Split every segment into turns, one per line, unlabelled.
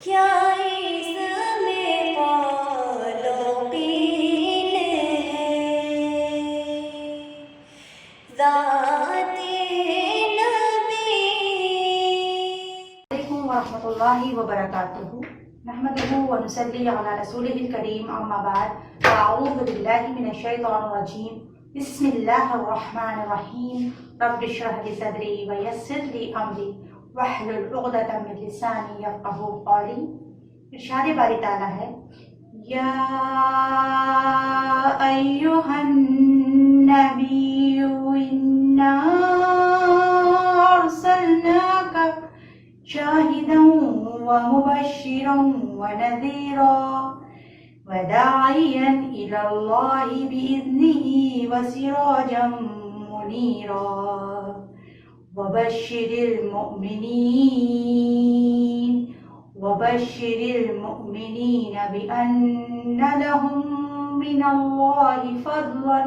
کیا اس میں قول قیل ہے ذات نبی۔
علیکم ورحمۃ اللہ وبرکاتہ، نحمدہ ونصلی علی رسولہ الکریم، اما بعد، اعوذ باللہ من الشیطان الرجیم، بسم اللہ الرحمن الرحیم، رب اشرح لی صدری ویسر لی امری واحلل عقدۃ من لسانی یفقہوا قولی۔ ارشاد باری تعالیٰ ہے، یا ایہا النبی انا ارسلناک شاہدا ومبشرا ونذیرا وداعیا الی اللہ بإذنہ وسراجا منیرا وبشر المؤمنین بأن لهم من اللہ فضلا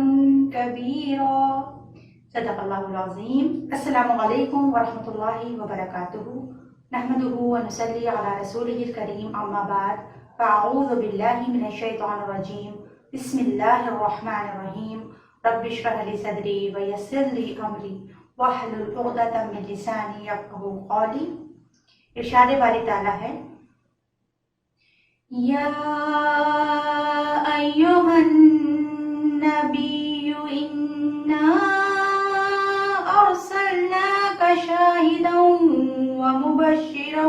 کبیرا۔ صدق اللہ العظیم۔ السلام علیکم ورحمۃ اللہ وبرکاتہ، نحمدہ ونصلی علی رسولہ الکریم، اما بعد، فاعوذ باللہ من الشیطان الرجیم، بسم اللہ الرحمن الرحیم، رب اشرح لی صدری ویسر لی امری واحلل عقدۃ من لسانی یفقہوا قولی۔ ارشاد باری تعالیٰ ہے، یا ایہا النبی انا ارسلناک شاہدا ومبشرا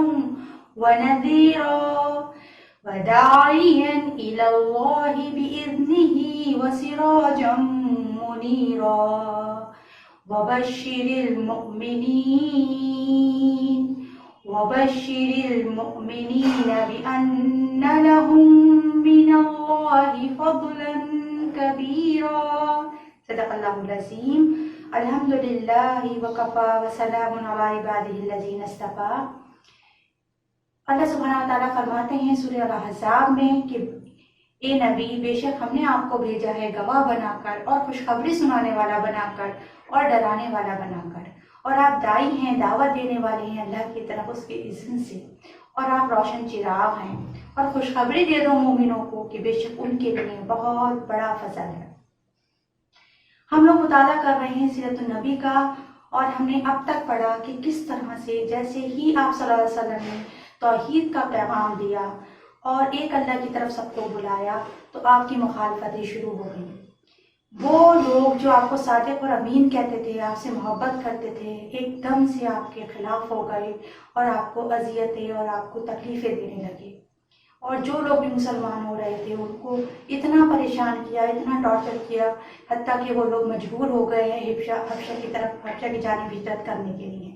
ونذیرا وداعیا الی اللہ بإذنہ وسراجا منیرا وبشر المؤمنین بأن لهم من اللہ فضلا کبیرا۔ صدق اللہ العظیم۔ الحمدللہ وکفی وسلام علی عبادہ الذین اصطفی۔ اللہ سبحانہ وتعالیٰ فرماتے ہیں سورہ الاحزاب میں کہ اے نبی، بے شک ہم نے آپ کو بھیجا ہے گواہ بنا کر اور خوشخبری سنانے والا بنا کر اور ڈرانے والا بنا کر، اور آپ داعی ہیں، دعوت دینے والے ہیں اللہ کی طرف اس کے اذن سے، اور آپ روشن چراغ ہیں، اور خوشخبری دے دو مومنوں کو کہ بے شک ان کے لیے بہت بڑا فضل ہے۔ ہم لوگ مطالعہ کر رہے ہیں سیرت النبی کا، اور ہم نے اب تک پڑھا کہ کس طرح سے جیسے ہی آپ صلی اللہ علیہ وسلم نے توحید کا پیغام دیا اور ایک اللہ کی طرف سب کو بلایا تو آپ کی مخالفتیں شروع ہو گئیں۔ وہ لوگ جو آپ کو صادق اور امین کہتے تھے، آپ سے محبت کرتے تھے، ایک دم سے آپ کے خلاف ہو گئے اور آپ کو اذیتیں اور آپ کو تکلیفیں دینے لگے، اور جو لوگ بھی مسلمان ہو رہے تھے ان کو اتنا پریشان کیا، اتنا ٹارچر کیا، حتیٰ کہ وہ لوگ مجبور ہو گئے ہیں حبشہ کی جانب ہجرت کرنے کے لیے۔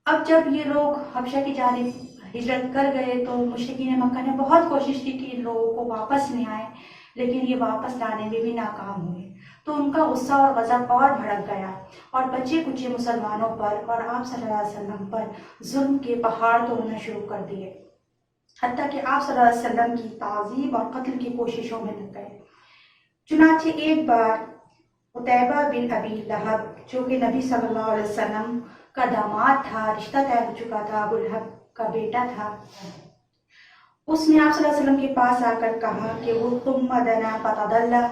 اب جب یہ لوگ حبشہ کی جانب ہجرت کر گئے تو مشرکین مکہ نے بہت کوشش کی کہ ان لوگوں کو واپس لے آئیں، لیکن یہ واپس لانے میں بھی ناکام ہوئے، تو ان کا غصہ اور غضب اور بھڑک گیا، اور بچے کچے مسلمانوں پر اور آپ صلی اللہ علیہ وسلم پر ظلم کے پہاڑ توڑنا شروع کر دیے، حتیٰ کہ آپ صلی اللہ علیہ وسلم کی تعذیب اور قتل کی کوششوں میں لگ گئے۔ چنانچہ ایک بار عتیبہ بن ابی لہب، جو کہ نبی صلی اللہ علیہ وسلم کا داماد تھا، رشتہ طے ہو چکا تھا، ابو لہب کا بیٹا تھا، اس نے آپ صلی اللہ علیہ وسلم کے پاس آ کر کہا کہ وہ ثم دنا فتدلی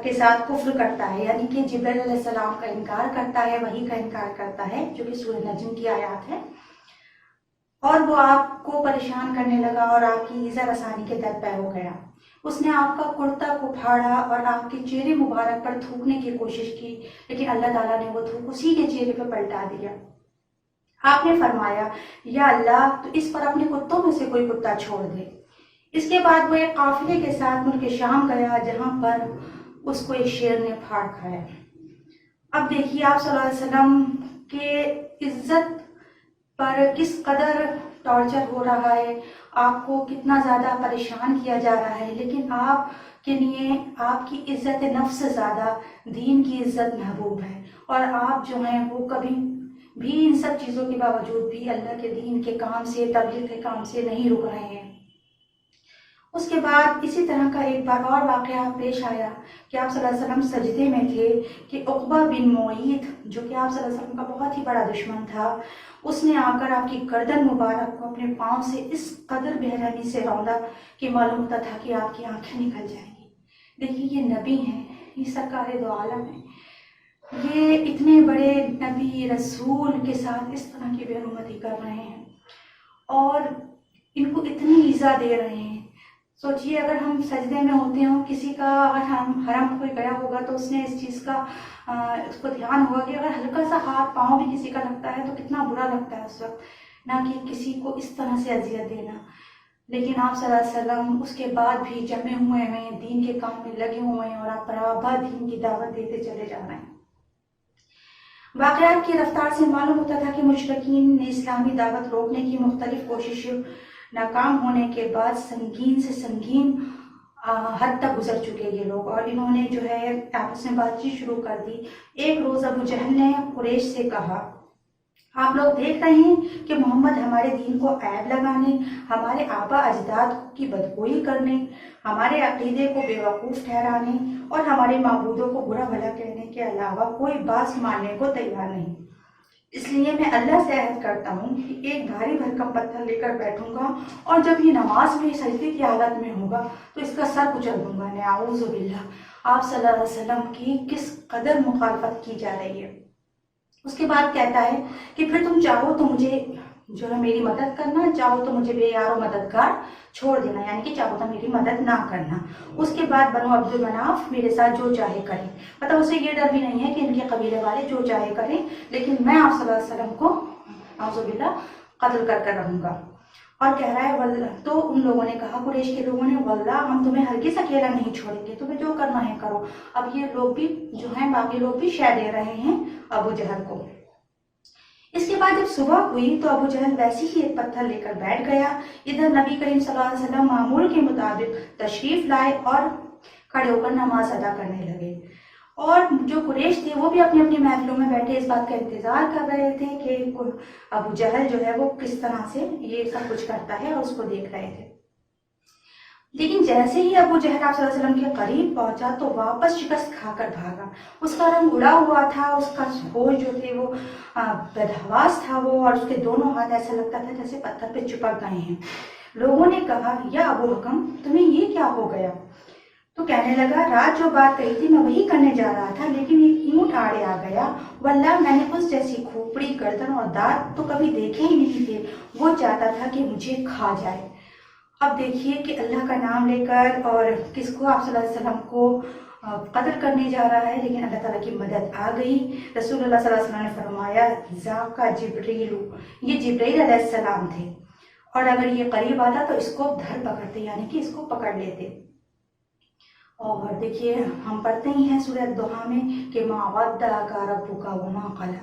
کے ساتھ کفر کرتا ہے، یعنی کہ جبرائیل علیہ السلام کا انکار کرتا ہے، وحی کا انکار کرتا ہے، جو کہ سورہ نجم کی آیات ہے، اور وہ آپ کو پریشان کرنے لگا اور آپ کی ایذا رسانی کے در پہ ہو گیا۔ اس نے آپ کا کرتا کو پھاڑا اور آپ کے چہرے مبارک پر تھوکنے کی کوشش کی، لیکن اللہ تعالیٰ نے وہ تھوک اسی کے چہرے پہ پلٹا دیا۔ آپ نے فرمایا، یا اللہ، تو اس پر اپنے کتوں میں سے کوئی کتا چھوڑ دے۔ اس کے بعد وہ ایک قافلے کے ساتھ ملک شام گیا، جہاں پر اس کو ایک شیر نے پھاڑ کھایا۔ اب دیکھیے آپ صلی اللہ علیہ وسلم کے عزت پر کس قدر ٹارچر ہو رہا ہے، آپ کو کتنا زیادہ پریشان کیا جا رہا ہے، لیکن آپ کے لیے آپ کی عزت نفس سے زیادہ دین کی عزت محبوب ہے، اور آپ جو ہیں وہ کبھی بھی ان سب چیزوں کے باوجود بھی اللہ کے دین کے کام سے، تبلیغ کے کام سے نہیں رک رہے ہیں۔ اس کے بعد اسی طرح کا ایک بار اور واقعہ پیش آیا کہ آپ صلی اللہ علیہ وسلم سجدے میں تھے کہ عقبہ بن معیط جو کہ آپ صلی اللہ علیہ وسلم کا بہت ہی بڑا دشمن تھا، اس نے آ کر آپ کی گردن مبارک کو اپنے پاؤں سے اس قدر بے رحمی سے روندا کہ معلوم ہوتا تھا کہ آپ کی آنکھیں نکل جائیں گی۔ دیکھیے یہ نبی ہیں، یہ سرکار دو عالم ہیں، یہ اتنے بڑے نبی رسول کے ساتھ اس طرح کی بے حرمتی کر رہے ہیں اور ان کو اتنی ایذا دے رہے ہیں۔ سوچئے اگر ہم سجدے میں ہوتے ہوں، کسی کا اگر ہم حرم کوئی گیا ہوگا تو اس نے اس چیز کا اس کو دھیان ہوگا کہ اگر ہلکا سا ہاتھ پاؤں بھی کسی کا لگتا ہے تو کتنا برا لگتا ہے اس وقت، نہ کہ کسی کو اس طرح سے اذیت دینا۔ لیکن آپ صلی اللہ علیہ وسلم اس کے بعد بھی جمے ہوئے ہیں، دین کے کام میں لگے ہوئے ہیں اور آپ برابر دین کی دعوت دیتے چلے جا رہے ہیں۔ واقعات کی رفتار سے معلوم ہوتا تھا کہ مشرکین نے اسلامی دعوت روکنے کی مختلف کوششیں ناکام ہونے کے بعد سنگین سے سنگین حد تک گزر چکے یہ لوگ، اور انہوں نے جو ہے آپس میں بات چیت شروع کر دی۔ ایک روز ابو جہل نے قریش سے کہا، آپ لوگ دیکھ رہے ہیں کہ محمد ہمارے دین کو عیب لگانے، ہمارے آبا اجداد کی بدگوئی کرنے، ہمارے عقیدے کو بیوقوف ٹھہرانے اور ہمارے معبودوں کو برا بھلا کہنے کے علاوہ کوئی بات ماننے کو تیار نہیں۔ اس لیے میں اللہ سے عہد کرتا ہوں کہ ایک بھاری بھرکم پتھر لے کر بیٹھوں گا اور جب یہ نماز میں سجدے کی حالت میں ہوگا تو اس کا سر کچل دوں گا۔ نعوذ باللہ، آپ صلی اللہ علیہ وسلم کی کس قدر مخالفت کی جا رہی ہے۔ اس کے بعد کہتا ہے کہ پھر تم چاہو تو مجھے جو ہے میری مدد کرنا، چاہو تو مجھے بے یار و مددگار چھوڑ دینا، یعنی کہ چاہو تو میری مدد نہ کرنا۔ اس کے بعد بنو عبد المناف میرے ساتھ جو چاہے کریں، مطلب اسے یہ ڈر بھی نہیں ہے کہ ان کے قبیلے والے جو چاہے کریں، لیکن میں آپ صلی اللہ علیہ وسلم کو اعوذ باللہ قتل کر کر رہوں گا۔ اور کہہ رہا ہے واللہ، تو ان لوگوں نے کہا، قریش کے لوگوں نے، واللہ ہم تمہیں ہرگز اکیلا نہیں چھوڑیں گے، تمہیں جو کرنا ہے کرو۔ اب یہ لوگ بھی جو ہیں باقی لوگ بھی شے دے رہے ہیں ابو جہل کو۔ اس کے بعد جب صبح ہوئی تو ابو جہل ویسے ہی ایک پتھر لے کر بیٹھ گیا۔ ادھر نبی کریم صلی اللہ علیہ وسلم معمول کے مطابق تشریف لائے اور کھڑے ہو کر نماز ادا کرنے لگے، اور جو قریش تھے وہ بھی اپنی اپنی محفلوں میں بیٹھے اس بات کا انتظار کر رہے تھے کہ ابو جہل جو ہے وہ کس طرح سے یہ سب کچھ کرتا ہے، اور اس کو دیکھ رہے تھے۔ لیکن جیسے ہی ابو جہل آپ صلی اللہ علیہ وسلم کے قریب پہنچا تو واپس شکست کھا کر بھاگا۔ اس کا رنگ اڑا ہوا تھا، اس کا ہوش جو تھے وہ بدحواس تھا وہ، اور اس کے دونوں ہاتھ ایسا لگتا تھا جیسے پتھر پہ چپک گئے ہیں۔ لوگوں نے کہا، یا ابو حکم تمہیں یہ کیا ہو گیا؟ تو کہنے لگا، رات جو بات کہی تھی میں وہی کرنے جا رہا تھا، لیکن ایک اونٹ آڑے آ گیا، واللہ میں نے اس جیسی کھوپڑی، گردن اور دانت تو کبھی دیکھے ہی نہیں تھے، وہ چاہتا تھا کہ مجھے کھا جائے۔ اب دیکھیے کہ اللہ کا نام لے کر اور کس کو آپ صلی اللہ علیہ وسلم کو قتل کرنے جا رہا ہے، لیکن اللہ تعالیٰ کی مدد آ گئی۔ رسول اللہ صلی اللہ علیہ وسلم نے فرمایا، ذاکا جبریل، یہ جبریل علیہ السلام تھے، اور اگر یہ قریب آتا تو اس کو دھر پکڑتے، یعنی کہ اس کو پکڑ لیتے۔ اور دیکھیے ہم پڑھتے ہی ہیں سورہ الضحیٰ میں کہ ما ودعک ربک وما قلی،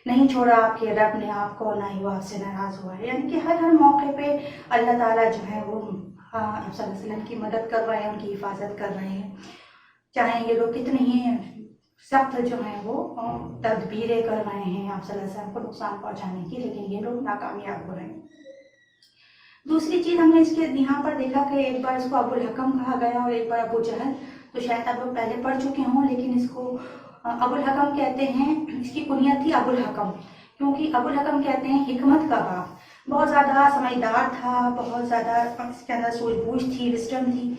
نہیں چھوڑا آپ کے رب نے آپ کو، نہ ہی وہ آپ سے ناراض ہوا ہے۔ یعنی کہ ہر موقع پہ اللہ تعالیٰ جو ہے وہ آپ صلی اللہ علیہ وسلم کی مدد کر رہے ہیں، ان کی حفاظت کر رہے ہیں، چاہے یہ لوگ کتنے ہی سخت جو ہیں وہ تدبیریں کر رہے ہیں آپ صلی اللہ علیہ وسلم کو نقصان پہنچانے کی، لیکن یہ لوگ ناکامیاب ہو رہے ہیں۔ دوسری چیز ہم نے اس کے یہاں پر دیکھا کہ ایک بار اس کو ابو الحکم کہا گیا اور ایک بار ابو جہل، تو شاید آپ لوگ پہلے پڑھ چکے ہوں، لیکن اس کو ابو الحکم کہتے ہیں۔ اس کی کنیت تھی ابو الحکم، کیونکہ ابو الحکم کہتے ہیں حکمت کا باپ، بہت زیادہ سمجھدار تھا، بہت زیادہ اس کے اندر سوجھ بوجھ تھی، وسڈم تھی،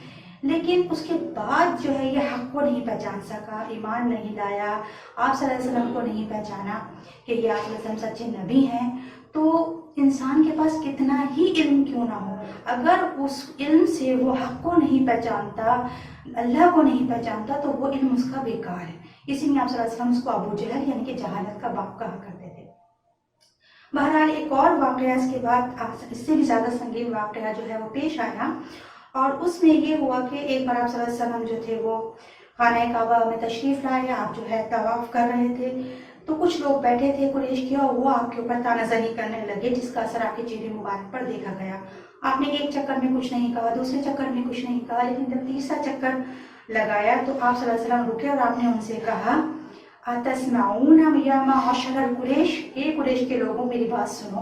لیکن اس کے بعد جو ہے یہ حق کو نہیں پہچان سکا، ایمان نہیں لایا، آپ صلی اللہ علیہ وسلم کو نہیں پہچانا کہ یہ آپ صلی اللہ علیہ وسلم سچے نبی ہیں۔ تو انسان کے پاس کتنا ہی علم کیوں نہ ہو، اگر اس علم سے وہ حق کو نہیں پہچانتا، اللہ کو نہیں پہچانتا، تو وہ علم اس کا بیکار ہے۔ اسی لیے آپ صلی اللہ علیہ وسلم اس کو ابو جہل یعنی کہ جہالت کا باپ کہا کرتے تھے۔ بہرحال ایک اور واقعہ اس کے بعد اس سے بھی زیادہ سنگین واقعہ جو ہے وہ پیش آیا، اور اس میں یہ ہوا کہ ایک بار آپ صلی اللہ علیہ وسلم جو تھے وہ خانہ کعبہ میں تشریف لائے، آپ جو ہے طواف کر رہے تھے، تو کچھ لوگ بیٹھے تھے قریش کے، اور وہ آپ کے اوپر طعنہ زنی کرنے لگے، جس کا اثر آپ کے چہرے مبارک پر دیکھا گیا۔ آپ نے ایک چکر میں کچھ نہیں کہا، دوسرے چکر میں کچھ نہیں کہا، لیکن جب تیسرا چکر لگایا تو آپ صلی اللہ علیہ وسلم رکے اور آپ نے ان سے کہا، اتسمعون یا معشر قریش، اے قریش کے لوگوں میری بات سنو،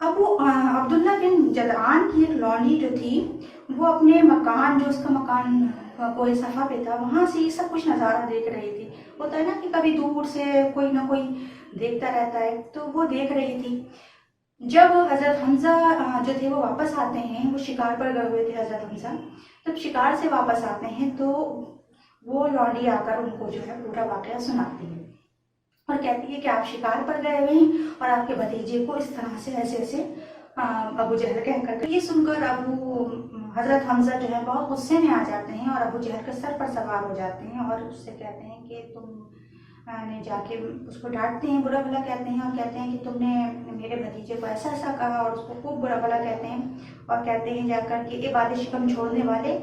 عبداللہ بن جدعان کی ایک لونڈی جو تھی، وہ اپنے مکان، جو اس کا مکان کوئی صفحہ پہ تھا، وہاں سے یہ سب کچھ نظارہ دیکھ رہی تھی۔ ہوتا ہے نا کہ کبھی دور سے کوئی نہ کوئی دیکھتا رہتا ہے، تو وہ دیکھ رہی تھی۔ جب حضرت حمزہ جو تھے وہ واپس آتے ہیں، وہ شکار پر گئے ہوئے تھے حضرت حمزہ، جب شکار سے واپس آتے ہیں تو وہ لونڈی آ کر ان کو جو ہے پورا واقعہ سناتی ہے اور کہتی ہے کہ آپ شکار پر گئے ہوئے ہیں اور آپ کے بھتیجے کو اس طرح سے ایسے ایسے ابو جہل کہہ کر، یہ سن کر حضرت حمزہ جو ہے بہت غصے میں آ جاتے ہیں اور ابو جہل کے سر پر سوار ہو جاتے ہیں اور اس سے کہتے ہیں کہ تم نے جا کے اس کو ڈانٹتے ہیں، برا بھلا کہتے ہیں اور کہتے ہیں کہ تم نے میرے بھتیجے کو ایسا ایسا کہا، اور اس کو خوب برا بھلا کہتے ہیں اور کہتے ہیں جا کر کہ عبادت شکم چھوڑنے والے،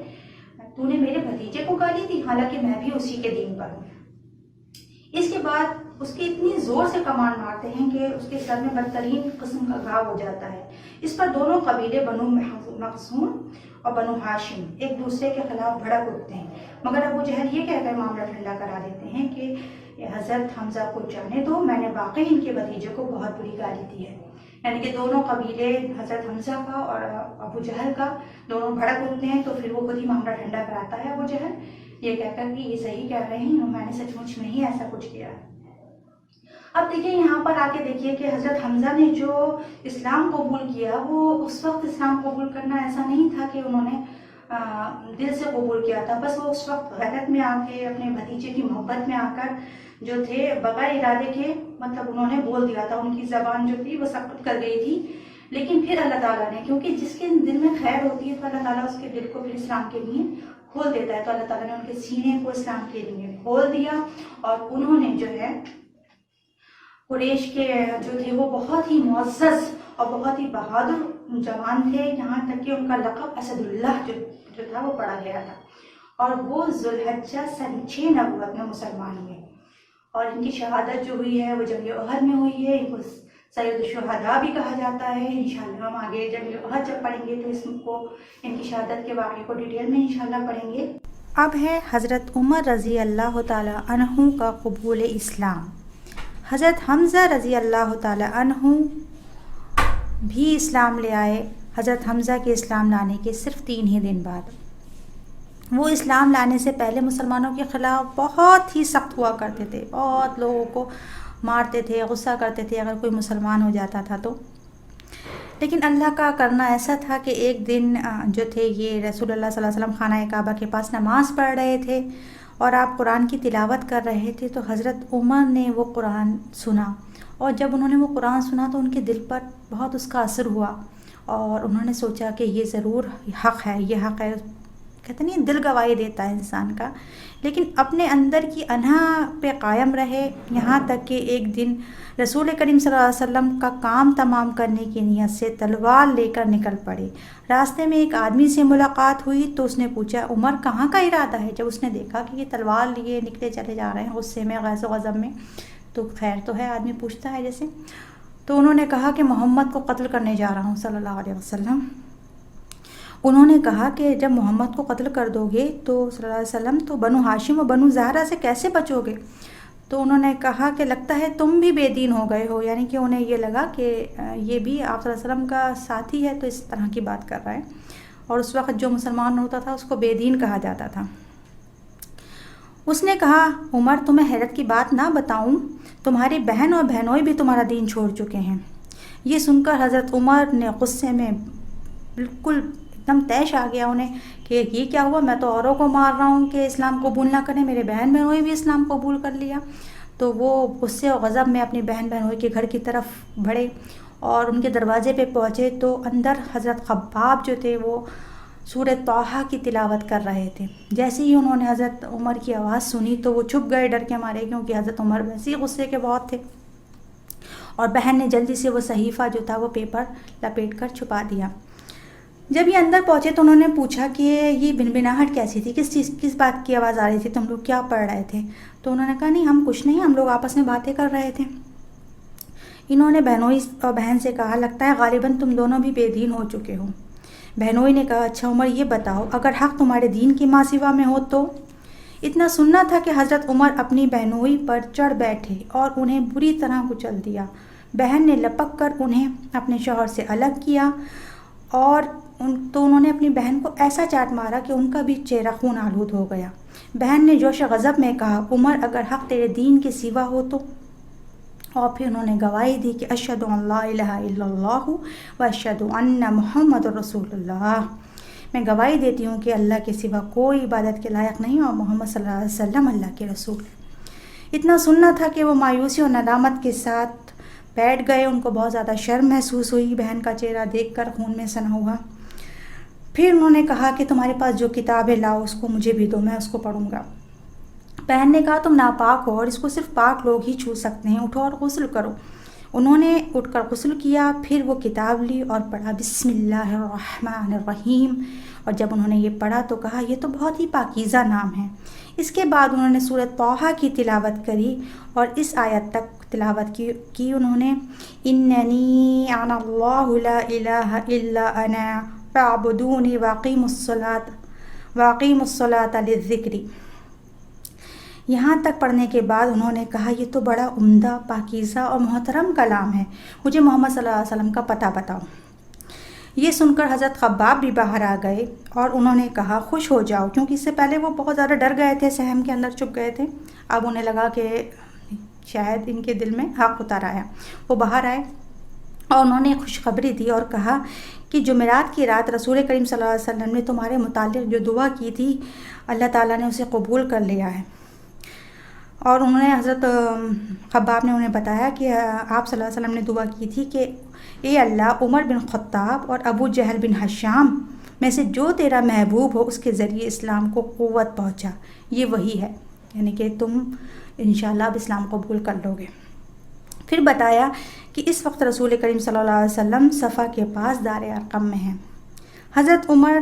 تو نے میرے بھتیجے کو گالی دی، حالانکہ میں بھی اسی کے دین پر ہوں۔ اس کے بعد اس کی اتنی زور سے کمان مارتے ہیں کہ اس کے سر میں بدترین قسم کا گھاؤ ہو جاتا ہے۔ اس پر دونوں قبیلے بنو مخزوم اور بنو ہاشم ایک دوسرے کے خلاف بھڑک اٹھتے ہیں، مگر ابو جہل یہ کہہ کر معاملہ ٹھنڈا کرا دیتے ہیں کہ حضرت حمزہ کو جانے دو، میں نے واقعی ان کے بھتیجے کو بہت بری گالی دی ہے۔ یعنی کہ دونوں قبیلے، حضرت حمزہ کا اور ابو جہل کا، دونوں بھڑک اٹھتے ہیں، تو پھر وہ خود ہی معاملہ ٹھنڈا کراتا ہے ابو جہل، یہ کہہ کر کہ یہ صحیح کہہ رہے ہیں، میں نے سچ مچ میں ہی ایسا کچھ کیا ہے۔ اب دیکھیں یہاں پر آ کے دیکھیے کہ حضرت حمزہ نے جو اسلام قبول کیا، وہ اس وقت اسلام قبول کرنا ایسا نہیں تھا کہ انہوں نے دل سے قبول کیا تھا، بس وہ اس وقت غیرت میں آ کے، اپنے بھتیجے کی محبت میں آ کر جو تھے، بغیر ارادے کے مطلب انہوں نے بول دیا تھا، ان کی زبان جو تھی وہ سخت کر گئی تھی، لیکن پھر اللہ تعالیٰ نے، کیونکہ جس کے دل میں خیر ہوتی ہے تو اللہ تعالیٰ اس کے دل کو پھر اسلام کے لیے کھول دیتا ہے، تو اللہ تعالیٰ نے ان کے سینے کو اسلام کے لیے کھول دیا، اور انہوں نے جو ہے قریش کے جو تھے وہ بہت ہی معزز اور بہت ہی بہادر جوان تھے، یہاں تک کہ ان کا لقب اسد اللہ جو تھا وہ پڑا گیا تھا، اور وہ ذوالحجہ سن 6 نبوت میں مسلمان ہوئے، اور ان کی شہادت جو ہوئی ہے وہ جنگ احد میں ہوئی ہے، ان کو سید الشہداء بھی کہا جاتا ہے۔ انشاءاللہ ہم آگے جنگ احد جب پڑھیں گے تو اس کو، ان کی شہادت کے واقعے کو ڈیٹیل میں انشاءاللہ پڑھیں گے۔
اب ہے حضرت عمر رضی اللہ تعالی عنہ کا قبول اسلام۔ حضرت حمزہ رضی اللہ تعالی عنہ بھی اسلام لے آئے، حضرت حمزہ کے اسلام لانے کے صرف 3 ہی دن بعد۔ وہ اسلام لانے سے پہلے مسلمانوں کے خلاف بہت ہی سخت ہوا کرتے تھے، بہت لوگوں کو مارتے تھے، غصہ کرتے تھے اگر کوئی مسلمان ہو جاتا تھا تو۔ لیکن اللہ کا کرنا ایسا تھا کہ ایک دن جو تھے یہ رسول اللہ صلی اللہ علیہ وسلم خانہ کعبہ کے پاس نماز پڑھ رہے تھے اور آپ قرآن کی تلاوت کر رہے تھے، تو حضرت عمر نے وہ قرآن سنا، اور جب انہوں نے وہ قرآن سنا تو ان کے دل پر بہت اس کا اثر ہوا، اور انہوں نے سوچا کہ یہ ضرور حق ہے، یہ حق ہے۔ کہتے نہیں دل گواہی دیتا ہے انسان کا، لیکن اپنے اندر کی انہا پہ قائم رہے، یہاں تک کہ ایک دن رسول کریم صلی اللہ علیہ وسلم کا کام تمام کرنے کی نیت سے تلوار لے کر نکل پڑے۔ راستے میں ایک آدمی سے ملاقات ہوئی تو اس نے پوچھا عمر کہاں کا ارادہ ہے؟ جب اس نے دیکھا کہ یہ تلوار لیے نکلے چلے جا رہے ہیں غصے میں، غیظ و غضب میں، تو خیر تو ہے، آدمی پوچھتا ہے جیسے، تو انہوں نے کہا کہ محمد کو قتل کرنے جا رہا ہوں صلی اللہ علیہ وسلم۔ انہوں نے کہا کہ جب محمد کو قتل کر دو گے تو صلی اللہ علیہ وسلم تو بنو ہاشم و بنو زہرہ سے کیسے بچو گے؟ تو انہوں نے کہا کہ لگتا ہے تم بھی بے دین ہو گئے ہو، یعنی کہ انہیں یہ لگا کہ یہ بھی آپ صلی اللہ علیہ وسلم کا ساتھی ہے تو اس طرح کی بات کر رہا ہے، اور اس وقت جو مسلمان ہوتا تھا اس کو بے دین کہا جاتا تھا۔ اس نے کہا عمر تمہیں حیرت کی بات نہ بتاؤں، تمہاری بہن اور بہنوئی بھی تمہارا دین چھوڑ چکے ہیں۔ یہ سن کر حضرت عمر نے غصے میں بالکل ایک دم طیش آ گیا انہیں کہ یہ کیا ہوا، میں تو اوروں کو مار رہا ہوں کہ اسلام قبول نہ کریں، میرے بہن بہنوئی بھی اسلام قبول کر لیا۔ تو وہ غصے اور غضب میں اپنی بہن بہنوئی کے گھر کی طرف بڑھے اور ان کے دروازے پہ پہنچے تو اندر حضرت خباب جو تھے وہ سورہ طٰہٰ کی تلاوت کر رہے تھے۔ جیسے ہی انہوں نے حضرت عمر کی آواز سنی تو وہ چھپ گئے ڈر کے مارے، کیونکہ حضرت عمر ویسے ہی غصے کے بہت تھے، اور بہن نے جلدی سے وہ صحیفہ جو تھا وہ پیپر لپیٹ کر چھپا دیا۔ جب یہ اندر پہنچے تو انہوں نے پوچھا کہ یہ بنبناہٹ کیسی تھی، کس بات کی آواز آ رہی تھی، تم لوگ کیا پڑھ رہے تھے؟ تو انہوں نے کہا نہیں ہم کچھ نہیں، ہم لوگ آپس میں باتیں کر رہے تھے۔ انہوں نے بہنوئی اور بہن سے کہا لگتا ہے غالباً تم دونوں بھی بے دین ہو چکے ہو۔ بہنوئی نے کہا اچھا عمر یہ بتاؤ اگر حق تمہارے دین کی ماں سوا میں ہو تو؟ اتنا سننا تھا کہ حضرت عمر اپنی بہنوئی پر چڑھ بیٹھے اور انہیں بری طرح کچل دیا۔ بہن نے لپک کر انہیں اپنے شوہر سے الگ کیا اور تو انہوں نے اپنی بہن کو ایسا چاٹ مارا کہ ان کا بھی چہرہ خون آلود ہو گیا۔ بہن نے جوش غضب میں کہا، عمر اگر حق تیرے دین کے سوا ہو تو، اور پھر انہوں نے گواہی دی کہ اشہد ان لا الہ الا اللہ و اشہد ان محمد رسول اللہ، میں گواہی دیتی ہوں کہ اللہ کے سوا کوئی عبادت کے لائق نہیں اور محمد صلی اللہ علیہ وسلم اللہ کے رسول۔ اتنا سننا تھا کہ وہ مایوسی اور ندامت کے ساتھ بیٹھ گئے۔ ان کو بہت زیادہ شرم محسوس ہوئی بہن کا چہرہ دیکھ کر خون میں سنا ہوا۔ پھر انہوں نے کہا کہ تمہارے پاس جو کتاب ہے لاؤ، اس کو مجھے بھی دو، میں اس کو پڑھوں گا۔ بہن نے کہا تم ناپاک ہو اور اس کو صرف پاک لوگ ہی چھو سکتے ہیں، اٹھو اور غسل کرو۔ انہوں نے اٹھ کر غسل کیا، پھر وہ کتاب لی اور پڑھا بسم اللہ الرحمن الرحیم، اور جب انہوں نے یہ پڑھا تو کہا یہ تو بہت ہی پاکیزہ نام ہے۔ اس کے بعد انہوں نے سورۃ طٰہٰ کی تلاوت کری اور اس آیت تک تلاوت کی انہوں نے، اننی انا اللہ لا الہ الا انا فاعبدونی واقیموا الصلاۃ للذکر۔ یہاں تک پڑھنے کے بعد انہوں نے کہا یہ تو بڑا عمدہ، پاکیزہ اور محترم کلام ہے، مجھے محمد صلی اللہ علیہ وسلم کا پتہ بتاؤ۔ یہ سن کر حضرت خباب بھی باہر آ گئے اور انہوں نے کہا خوش ہو جاؤ، کیونکہ اس سے پہلے وہ بہت زیادہ ڈر گئے تھے، صحن کے اندر چھپ گئے تھے۔ اب انہیں لگا کہ شاید ان کے دل میں حق اتر آیا۔ وہ باہر آئے اور انہوں نے خوشخبری دی اور کہا کہ جمعرات کی رات رسول کریم صلی اللہ علیہ وسلم نے تمہارے متعلق جو دعا کی تھی اللہ تعالیٰ نے اسے قبول کر لیا ہے۔ اور انہوں نے حضرت خباب نے انہیں بتایا کہ آپ صلی اللہ علیہ وسلم نے دعا کی تھی کہ اے اللہ، عمر بن خطاب اور ابو جہل بن ہشام میں سے جو تیرا محبوب ہو اس کے ذریعے اسلام کو قوت پہنچا، یہ وہی ہے، یعنی کہ تم انشاءاللہ اب اسلام قبول کر لو گے۔ پھر بتایا کہ اس وقت رسول کریم صلی اللہ علیہ وسلم صفا کے پاس دار ارقم میں ہیں۔ حضرت عمر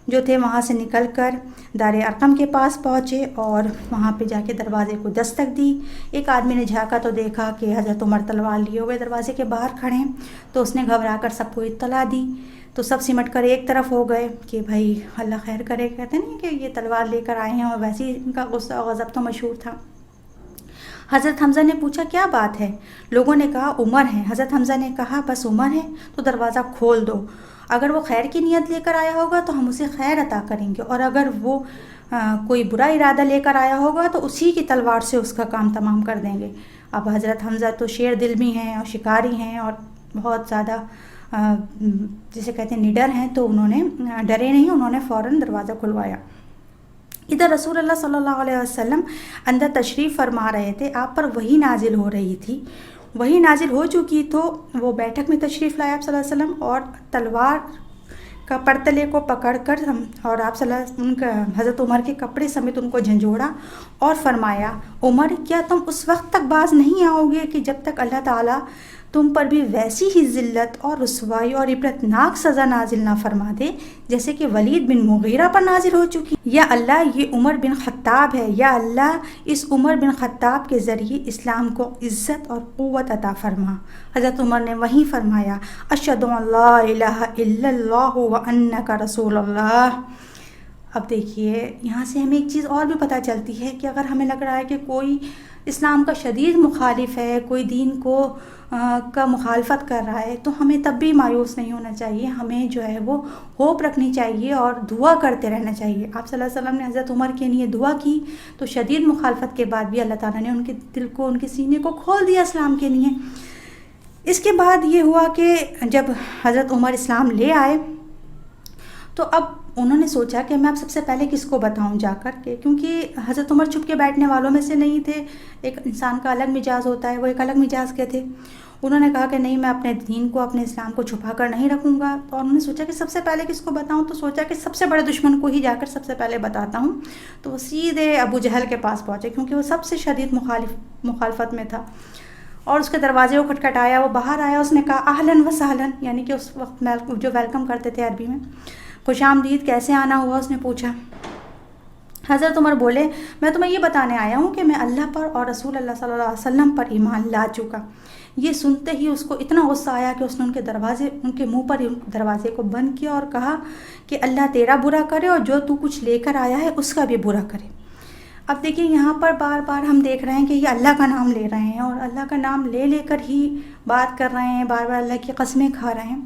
جو تھے وہاں سے نکل کر دار ارقم کے پاس پہنچے اور وہاں پہ جا کے دروازے کو دستک دی۔ ایک آدمی نے جھانکا تو دیکھا کہ حضرت عمر تلوار لیے ہوئے دروازے کے باہر کھڑے ہیں، تو اس نے گھبرا کر سب کو اطلاع دی، تو سب سمٹ کر ایک طرف ہو گئے کہ بھائی اللہ خیر کرے، کہتے نہیں کہ یہ تلوار لے کر آئے ہیں، اور ویسے ہی ان کا غصہ و غضب تو مشہور تھا۔ حضرت حمزہ نے پوچھا کیا بات ہے؟ لوگوں نے کہا عمر ہیں۔ حضرت حمزہ نے کہا بس عمر ہے تو دروازہ کھول دو، اگر وہ خیر کی نیت لے کر آیا ہوگا تو ہم اسے خیر عطا کریں گے، اور اگر وہ کوئی برا ارادہ لے کر آیا ہوگا تو اسی کی تلوار سے اس کا کام تمام کر دیں گے۔ اب حضرت حمزہ تو شیر دل بھی ہیں اور شکاری ہیں اور بہت زیادہ جسے کہتے ہیں نڈر ہیں، تو انہوں نے ڈرے نہیں، انہوں نے فوراً دروازہ کھلوایا۔ ادھر رسول اللہ صلی اللہ علیہ وسلم اندر تشریف فرما رہے تھے، آپ پر وحی نازل ہو رہی تھی، وحی نازل ہو چکی تو وہ بیٹھک میں تشریف لائے آپ صلی اللہ علیہ وسلم، اور تلوار کا پرتلے کو پکڑ کر اور آپ صلی اللہ علیہ وسلم کا حضرت عمر کے کپڑے سمیت ان کو جھنجھوڑا اور فرمایا عمر کیا تم اس وقت تک باز نہیں آؤ گے کہ جب تک اللہ تعالیٰ تم پر بھی ویسی ہی ذلت اور رسوائی اور عبرتناک سزا نازل نہ فرما دے جیسے کہ ولید بن مغیرہ پر نازل ہو چکی؟ یا اللہ یہ عمر بن خطاب ہے، یا اللہ اس عمر بن خطاب کے ذریعے اسلام کو عزت اور قوت عطا فرما۔ حضرت عمر نے وہیں فرمایا اشہد ان لا الہ الا اللہ وانک رسول اللہ۔ اب دیکھیے یہاں سے ہمیں ایک چیز اور بھی پتہ چلتی ہے کہ اگر ہمیں لگ رہا ہے کہ کوئی اسلام کا شدید مخالف ہے، کوئی دین کو کا مخالفت کر رہا ہے، تو ہمیں تب بھی مایوس نہیں ہونا چاہیے، ہمیں جو ہے وہ ہوپ رکھنی چاہیے اور دعا کرتے رہنا چاہیے۔ آپ صلی اللہ علیہ وسلم نے حضرت عمر کے لیے دعا کی تو شدید مخالفت کے بعد بھی اللہ تعالیٰ نے ان کے دل کو، ان کے سینے کو کھول دیا اسلام کے لیے۔ اس کے بعد یہ ہوا کہ جب حضرت عمر اسلام لے آئے تو اب انہوں نے سوچا کہ میں اب سب سے پہلے کس کو بتاؤں جا کر کے، کیونکہ حضرت عمر چھپ کے بیٹھنے والوں میں سے نہیں تھے، ایک انسان کا الگ مزاج ہوتا ہے، وہ ایک الگ مزاج کے تھے۔ انہوں نے کہا کہ نہیں، میں اپنے دین کو، اپنے اسلام کو چھپا کر نہیں رکھوں گا، تو انہوں نے سوچا کہ سب سے پہلے کس کو بتاؤں، تو سوچا کہ سب سے بڑے دشمن کو ہی جا کر سب سے پہلے بتاتا ہوں، تو وہ سیدھے ابو جہل کے پاس پہنچے کیونکہ وہ سب سے شدید مخالفت میں تھا، اور اس کے دروازے کو کھٹکھٹایا، وہ باہر آیا، اس نے کہا اہلاً و سہلاً، یعنی کہ اس وقت جو ویلکم کرتے تھے عربی میں، خوش آمدید، کیسے آنا ہوا، اس نے پوچھا۔ حضرت عمر بولے میں تمہیں یہ بتانے آیا ہوں کہ میں اللہ پر اور رسول اللہ صلی اللہ علیہ وسلم پر ایمان لا چکا۔ یہ سنتے ہی اس کو اتنا غصہ آیا کہ اس نے ان کے منہ پر دروازے کو بند کیا اور کہا کہ اللہ تیرا برا کرے اور جو تو کچھ لے کر آیا ہے اس کا بھی برا کرے۔ اب دیکھیں یہاں پر بار بار ہم دیکھ رہے ہیں کہ یہ اللہ کا نام لے رہے ہیں اور اللہ کا نام لے لے کر ہی بات کر رہے ہیں، بار بار اللہ کی قسمیں کھا رہے ہیں.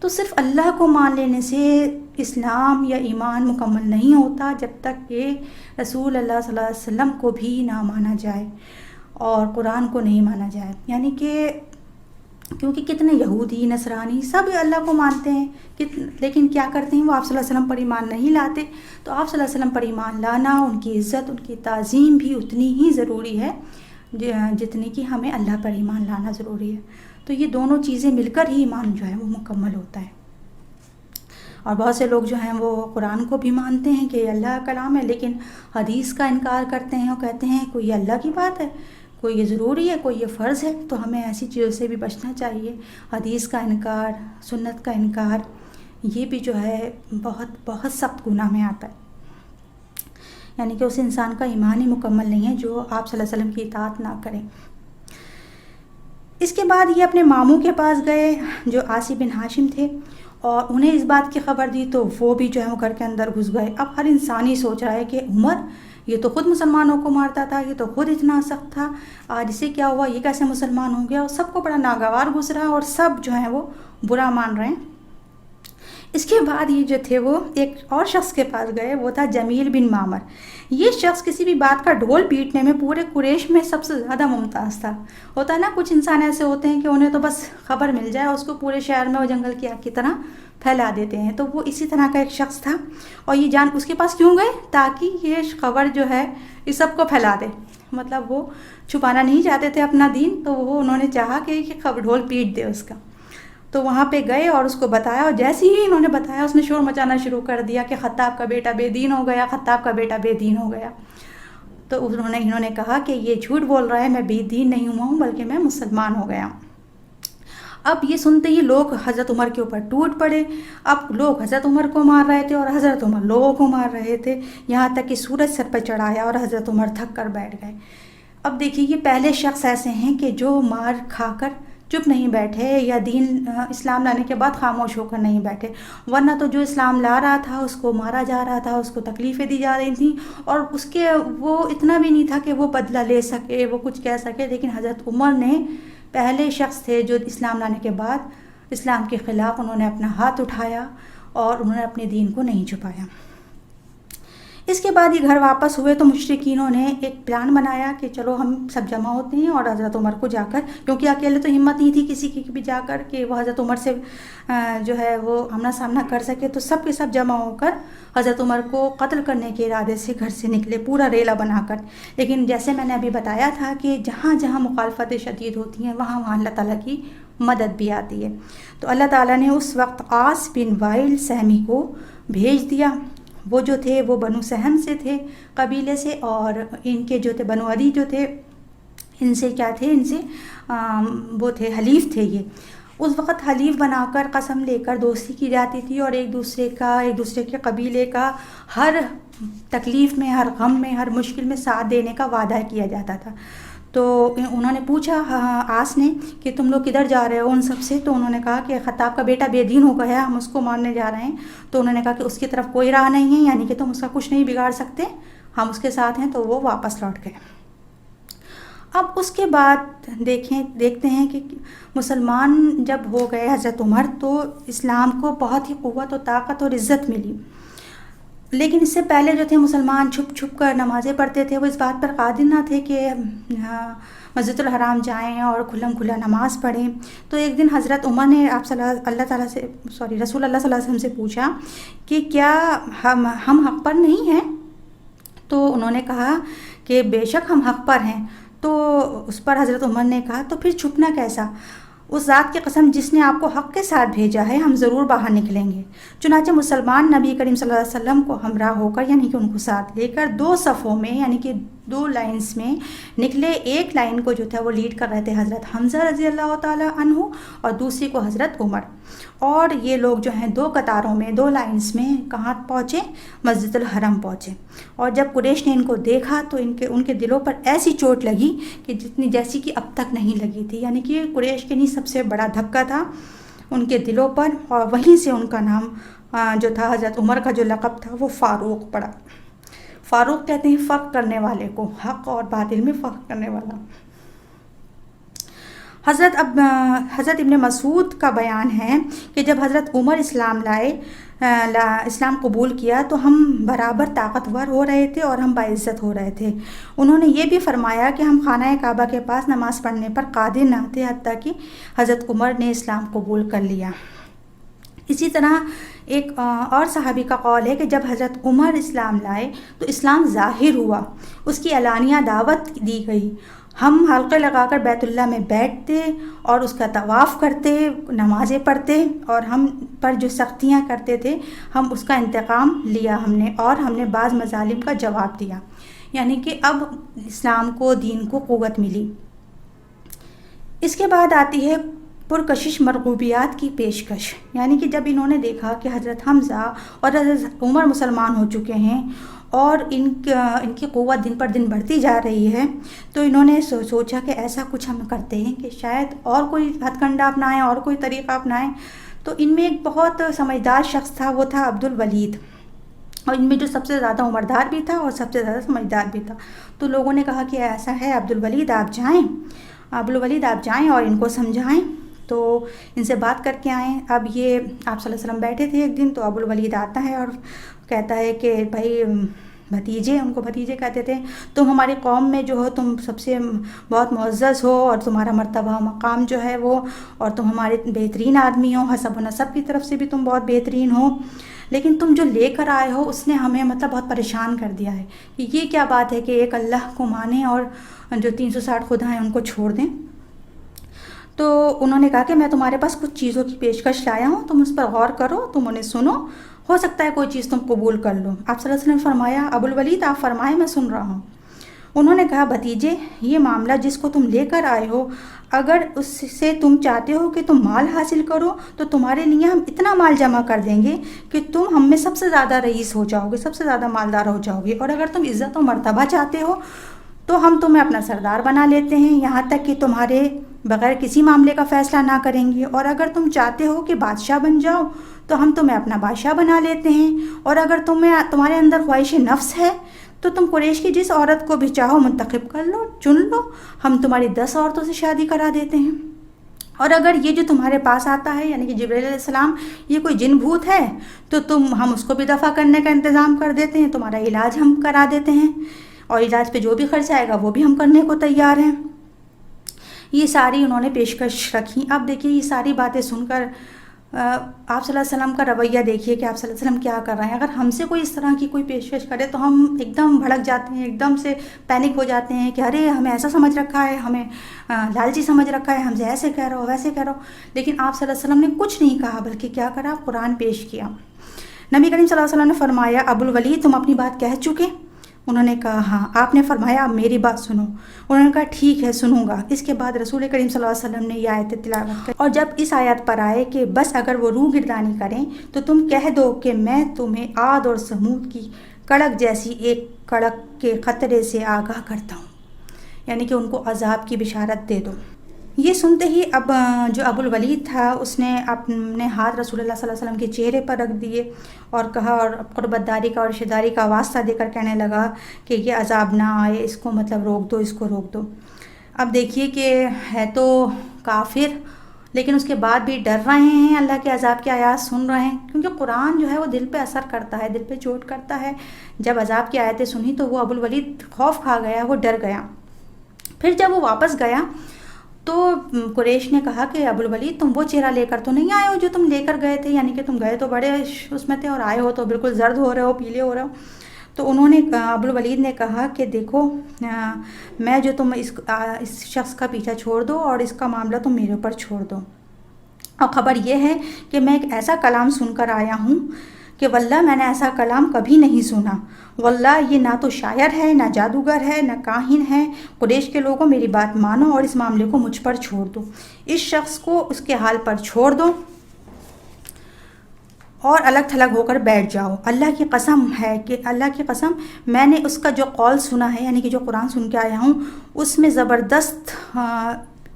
تو صرف اللہ کو مان لینے سے اسلام یا ایمان مکمل نہیں ہوتا جب تک کہ رسول اللہ صلی اللہ علیہ وسلم کو بھی نہ مانا جائے اور قرآن کو نہیں مانا جائے. یعنی کہ کیونکہ کتنے یہودی نصرانی سب اللہ کو مانتے ہیں لیکن کیا کرتے ہیں، وہ آپ صلی اللہ علیہ وسلم پر ایمان نہیں لاتے. تو آپ صلی اللہ علیہ وسلم پر ایمان لانا، ان کی عزت، ان کی تعظیم بھی اتنی ہی ضروری ہے جتنی کہ ہمیں اللہ پر ایمان لانا ضروری ہے. تو یہ دونوں چیزیں مل کر ہی ایمان جو ہے وہ مکمل ہوتا ہے. اور بہت سے لوگ جو ہیں وہ قرآن کو بھی مانتے ہیں کہ اللہ کا کلام ہے، لیکن حدیث کا انکار کرتے ہیں اور کہتے ہیں کوئی اللہ کی بات ہے، کوئی یہ ضروری ہے، کوئی یہ فرض ہے. تو ہمیں ایسی چیزوں سے بھی بچنا چاہیے. حدیث کا انکار، سنت کا انکار، یہ بھی جو ہے بہت بہت سخت گناہ میں آتا ہے. یعنی کہ اس انسان کا ایمان ہی مکمل نہیں ہے جو آپ صلی اللہ علیہ وسلم کی اطاعت نہ کریں. اس کے بعد یہ اپنے ماموں کے پاس گئے جو عاصی بن ہاشم تھے، اور انہیں اس بات کی خبر دی تو وہ بھی جو ہے وہ گھر کے اندر گھس گئے. اب ہر انسان ہی سوچ رہا ہے کہ عمر یہ تو خود مسلمانوں کو مارتا تھا، یہ تو خود اتنا سخت تھا، آج اسے کیا ہوا، یہ کیسے مسلمان ہو گیا. اور سب کو بڑا ناگوار گزرا اور سب جو ہیں وہ برا مان رہے ہیں. اس کے بعد یہ جو تھے وہ ایک اور شخص کے پاس گئے، وہ تھا جمیل بن معمر. یہ شخص کسی بھی بات کا ڈھول پیٹنے میں پورے قریش میں سب سے زیادہ ممتاز تھا. ہوتا ہے نا کچھ انسان ایسے ہوتے ہیں کہ انہیں تو بس خبر مل جائے اس کو پورے شہر میں وہ جنگل کی آگ کی طرح پھیلا دیتے ہیں. تو وہ اسی طرح کا ایک شخص تھا، اور یہ جان اس کے پاس کیوں گئے؟ تاکہ یہ خبر جو ہے یہ سب کو پھیلا دے. مطلب وہ چھپانا نہیں چاہتے تھے اپنا دین، تو وہ انہوں نے چاہا کہ خبر ڈھول پیٹ دے اس کا. تو وہاں پہ گئے اور اس کو بتایا، اور جیسے ہی انہوں نے بتایا اس نے شور مچانا شروع کر دیا کہ خطاب کا بیٹا بے دین ہو گیا، خطاب کا بیٹا بے دین ہو گیا. تو انہوں نے کہا کہ یہ جھوٹ بول رہا ہے، میں بے دین نہیں ہوا ہوں بلکہ میں مسلمان ہو گیا ہوں. اب یہ سنتے ہی لوگ حضرت عمر کے اوپر ٹوٹ پڑے. اب لوگ حضرت عمر کو مار رہے تھے اور حضرت عمر لوگوں کو مار رہے تھے، یہاں تک کہ سورج سر پہ چڑھایا اور حضرت عمر تھک کر بیٹھ گئے. اب دیکھیے یہ پہلے شخص ایسے ہیں کہ جو مار کھا کر چپ نہیں بیٹھے یا دین اسلام لانے کے بعد خاموش ہو کر نہیں بیٹھے، ورنہ تو جو اسلام لا رہا تھا اس کو مارا جا رہا تھا، اس کو تکلیفیں دی جا رہی تھیں، اور اس کے وہ اتنا بھی نہیں تھا کہ وہ بدلہ لے سکے، وہ کچھ کہہ سکے. لیکن حضرت عمر نے پہلے شخص تھے جو اسلام لانے کے بعد اسلام کے خلاف انہوں نے اپنا ہاتھ اٹھایا اور انہوں نے اپنے دین کو نہیں چھپایا. اس کے بعد یہ گھر واپس ہوئے تو مشرکینوں نے ایک پلان بنایا کہ چلو ہم سب جمع ہوتے ہیں اور حضرت عمر کو جا کر، کیونکہ اکیلے تو ہمت نہیں تھی کسی کی بھی جا کر کہ وہ حضرت عمر سے جو ہے وہ آمنا سامنا کر سکے. تو سب کے سب جمع ہو کر حضرت عمر کو قتل کرنے کے ارادے سے گھر سے نکلے، پورا ریلا بنا کر. لیکن جیسے میں نے ابھی بتایا تھا کہ جہاں جہاں مخالفتیں شدید ہوتی ہیں وہاں وہاں اللہ تعالیٰ کی مدد بھی آتی ہے. تو اللہ تعالیٰ نے اس وقت عاص بن وائل سہمی کو بھیج دیا. وہ جو تھے وہ بنو سہم سے تھے قبیلے سے، اور ان کے جو تھے بنو عدی جو تھے ان سے کیا تھے، ان سے وہ تھے حلیف تھے. یہ اس وقت حلیف بنا کر قسم لے کر دوستی کی جاتی تھی اور ایک دوسرے کے قبیلے کا ہر تکلیف میں، ہر غم میں، ہر مشکل میں ساتھ دینے کا وعدہ کیا جاتا تھا. تو انہوں نے پوچھا آس نے کہ تم لوگ کدھر جا رہے ہو ان سب سے؟ تو انہوں نے کہا کہ خطاب کا بیٹا بے دین ہو گیا، ہم اس کو مارنے جا رہے ہیں. تو انہوں نے کہا کہ اس کی طرف کوئی راہ نہیں ہے، یعنی کہ تم اس کا کچھ نہیں بگاڑ سکتے، ہم اس کے ساتھ ہیں. تو وہ واپس لوٹ گئے. اب اس کے بعد دیکھتے ہیں کہ مسلمان جب ہو گئے حضرت عمر تو اسلام کو بہت ہی قوت و طاقت اور عزت ملی. لیکن اس سے پہلے جو تھے مسلمان چھپ چھپ کر نمازیں پڑھتے تھے، وہ اس بات پر قادر نہ تھے کہ مسجد الحرام جائیں اور کھلم کھلا نماز پڑھیں. تو ایک دن حضرت عمر نے رسول اللہ صلی اللہ علیہ وسلم سے پوچھا کہ کیا ہم حق پر نہیں ہیں؟ تو انہوں نے کہا کہ بے شک ہم حق پر ہیں. تو اس پر حضرت عمر نے کہا تو پھر چھپنا کیسا؟ اس ذات کی قسم جس نے آپ کو حق کے ساتھ بھیجا ہے، ہم ضرور باہر نکلیں گے. چنانچہ مسلمان نبی کریم صلی اللہ علیہ وسلم کو ہمراہ ہو کر، یعنی کہ ان کو ساتھ لے کر 2 صفوں میں، یعنی کہ 2 لائنز میں نکلے. ایک لائن کو جو تھا وہ لیڈ کر رہے تھے حضرت حمزہ رضی اللہ تعالیٰ عنہ، اور دوسری کو حضرت عمر. اور یہ لوگ جو ہیں 2 قطاروں میں 2 لائنز میں کہاں پہنچے؟ مسجد الحرم پہنچے. اور جب قریش نے ان کو دیکھا تو ان کے دلوں پر ایسی چوٹ لگی کہ جیسی کہ اب تک نہیں لگی تھی. یعنی کہ قریش کے لیے سب سے بڑا دھکا تھا ان کے دلوں پر، اور وہیں سے ان کا نام جو تھا حضرت عمر کا جو لقب تھا وہ فاروق پڑا. فاروق کہتے ہیں فرق کرنے والے کو، حق اور باطل میں فرق کرنے والا۔ حضرت ابن مسعود کا بیان ہے کہ جب حضرت عمر اسلام قبول کیا تو ہم برابر طاقتور ہو رہے تھے اور ہم باعزت ہو رہے تھے۔ انہوں نے یہ بھی فرمایا کہ ہم خانہ کعبہ کے پاس نماز پڑھنے پر قادر نہ تھے حتیٰ کہ حضرت عمر نے اسلام قبول کر لیا۔ اسی طرح ایک اور صحابی کا قول ہے کہ جب حضرت عمر اسلام لائے تو اسلام ظاہر ہوا، اس کی اعلانیہ دعوت دی گئی۔ ہم حلقے لگا کر بیت اللہ میں بیٹھتے اور اس کا طواف کرتے، نمازیں پڑھتے، اور ہم پر جو سختیاں کرتے تھے ہم اس کا انتقام لیا اور ہم نے بعض مظالم کا جواب دیا، یعنی کہ اب اسلام کو، دین کو قوت ملی۔ اس کے بعد آتی ہے پرکشش مرغوبیات کی پیشکش، یعنی کہ جب انہوں نے دیکھا کہ حضرت حمزہ اور حضرت عمر مسلمان ہو چکے ہیں اور ان کی قوت دن پر دن بڑھتی جا رہی ہے، تو انہوں نے سوچا کہ ایسا کچھ ہم کرتے ہیں کہ شاید اور کوئی ہتھ کنڈا اپنائیں اور کوئی طریقہ اپنائیں۔ تو ان میں ایک بہت سمجھدار شخص تھا، وہ تھا عبد الولید، اور ان میں جو سب سے زیادہ عمردار بھی تھا اور سب سے زیادہ سمجھدار بھی تھا۔ تو لوگوں نے کہا کہ ایسا ہے عبد الولید آپ جائیں اور ان کو سمجھائیں، تو ان سے بات کر کے آئیں۔ اب یہ آپ صلی اللہ علیہ وسلم بیٹھے تھے ایک دن، تو ابو الولید آتا ہے اور کہتا ہے کہ بھائی بھتیجے، ان کو بھتیجے کہتے تھے، تم ہماری قوم میں جو ہو تم سب سے بہت معزز ہو اور تمہارا مرتبہ مقام جو ہے وہ، اور تم ہمارے بہترین آدمی ہو، حسب و نسب کی طرف سے بھی تم بہت بہترین ہو، لیکن تم جو لے کر آئے ہو اس نے ہمیں بہت پریشان کر دیا ہے کہ یہ کیا بات ہے کہ ایک اللہ کو مانیں اور جو 360 خدا ہیں ان کو چھوڑ دیں۔ تو انہوں نے کہا کہ میں تمہارے پاس کچھ چیزوں کی پیشکش لایا ہوں، تم اس پر غور کرو، تم انہیں سنو، ہو سکتا ہے کوئی چیز تم قبول کر لو۔ آپ صلی اللہ علیہ وسلم نے فرمایا ابو الولید آپ فرمائیں، میں سن رہا ہوں۔ انہوں نے کہا بھتیجے، یہ معاملہ جس کو تم لے کر آئے ہو، اگر اس سے تم چاہتے ہو کہ تم مال حاصل کرو تو تمہارے لیے ہم اتنا مال جمع کر دیں گے کہ تم ہم میں سب سے زیادہ رئیس ہو جاؤ گے، سب سے زیادہ مالدار ہو جاؤ گے، اور اگر تم عزت و مرتبہ چاہتے ہو تو ہم تمہیں اپنا سردار بنا لیتے ہیں، یہاں تک کہ تمہارے بغیر کسی معاملے کا فیصلہ نہ کریں گے، اور اگر تم چاہتے ہو کہ بادشاہ بن جاؤ تو ہم تمہیں اپنا بادشاہ بنا لیتے ہیں، اور اگر تمہارے اندر خواہش نفس ہے تو تم قریش کی جس عورت کو بھی چاہو منتخب کر لو، چن لو، ہم تمہاری 10 عورتوں سے شادی کرا دیتے ہیں، اور اگر یہ جو تمہارے پاس آتا ہے یعنی کہ جبرائیل علیہ السلام یہ کوئی جن بھوت ہے تو ہم اس کو بھی دفع کرنے کا انتظام کر دیتے ہیں، تمہارا علاج ہم کرا دیتے ہیں، اور علاج پہ جو بھی خرچ آئے گا وہ بھی ہم کرنے کو تیار ہیں۔ یہ ساری انہوں نے پیشکش رکھی۔ اب دیکھیے یہ ساری باتیں سن کر آپ صلی اللہ علیہ وسلم کا رویہ دیکھیے کہ آپ صلی اللہ علیہ وسلم کیا کر رہے ہیں۔ اگر ہم سے کوئی اس طرح کی کوئی پیشکش کرے تو ہم ایک دم بھڑک جاتے ہیں، ایک دم سے پینک ہو جاتے ہیں کہ ارے ہمیں ایسا سمجھ رکھا ہے، ہمیں لالچی سمجھ رکھا ہے، ہم سے ایسے کہہ رہو ویسے کہہ رہو۔ لیکن آپ صلی اللہ علیہ وسلم نے کچھ نہیں کہا، بلکہ کیا کرا، قرآن پیش کیا۔ نبی کریم صلی اللہ علیہ وسلم نے فرمایا ابو الولید تم اپنی بات کہہ چکے؟ انہوں نے کہا ہاں۔ آپ نے فرمایا اب میری بات سنو۔ انہوں نے کہا ٹھیک ہے سنوں گا۔ اس کے بعد رسول کریم صلی اللہ علیہ وسلم نے یہ آیت تلاوت کی، اور جب اس آیت پر آئے کہ بس اگر وہ روح گردانی کریں تو تم کہہ دو کہ میں تمہیں عاد اور سمود کی کڑک جیسی ایک کڑک کے خطرے سے آگاہ کرتا ہوں، یعنی کہ ان کو عذاب کی بشارت دے دو۔ یہ سنتے ہی اب جو ابو الولید تھا اس نے اپنے ہاتھ رسول اللہ صلی اللہ علیہ وسلم کے چہرے پر رکھ دیے اور کہا، اور قربت داری کا اور رشتہ داری کا واسطہ دے کر کہنے لگا کہ یہ عذاب نہ آئے، اس کو روک دو، اس کو روک دو۔ اب دیکھیے کہ ہے تو کافر لیکن اس کے بعد بھی ڈر رہے ہیں، اللہ کے عذاب کی آیات سن رہے ہیں، کیونکہ قرآن جو ہے وہ دل پہ اثر کرتا ہے، دل پہ چوٹ کرتا ہے۔ جب عذاب کی آیتیں سنی تو وہ ابو الولید خوف کھا گیا، وہ ڈر گیا۔ پھر جب وہ واپس گیا تو قریش نے کہا کہ ابو الولید تم وہ چہرہ لے کر تو نہیں آئے ہو جو تم لے کر گئے تھے، یعنی کہ تم گئے تو بڑے اس میں تھے اور آئے ہو تو بالکل زرد ہو رہے ہو، پیلے ہو رہے ہو۔ تو انہوں نے ابو الولید نے کہا کہ دیکھو میں جو تم اس شخص کا پیچھا چھوڑ دو اور اس کا معاملہ تم میرے اوپر چھوڑ دو، اور خبر یہ ہے کہ میں ایک ایسا کلام سن کر آیا ہوں کہ واللہ میں نے ایسا کلام کبھی نہیں سنا، واللہ یہ نہ تو شاعر ہے، نہ جادوگر ہے، نہ کاہن ہے۔ قریش کے لوگوں میری بات مانو اور اس معاملے کو مجھ پر چھوڑ دو، اس شخص کو اس کے حال پر چھوڑ دو اور الگ تھلگ ہو کر بیٹھ جاؤ۔ اللہ کی قسم ہے کہ اللہ کی قسم میں نے اس کا جو قول سنا ہے، یعنی کہ جو قرآن سن کے آیا ہوں، اس میں زبردست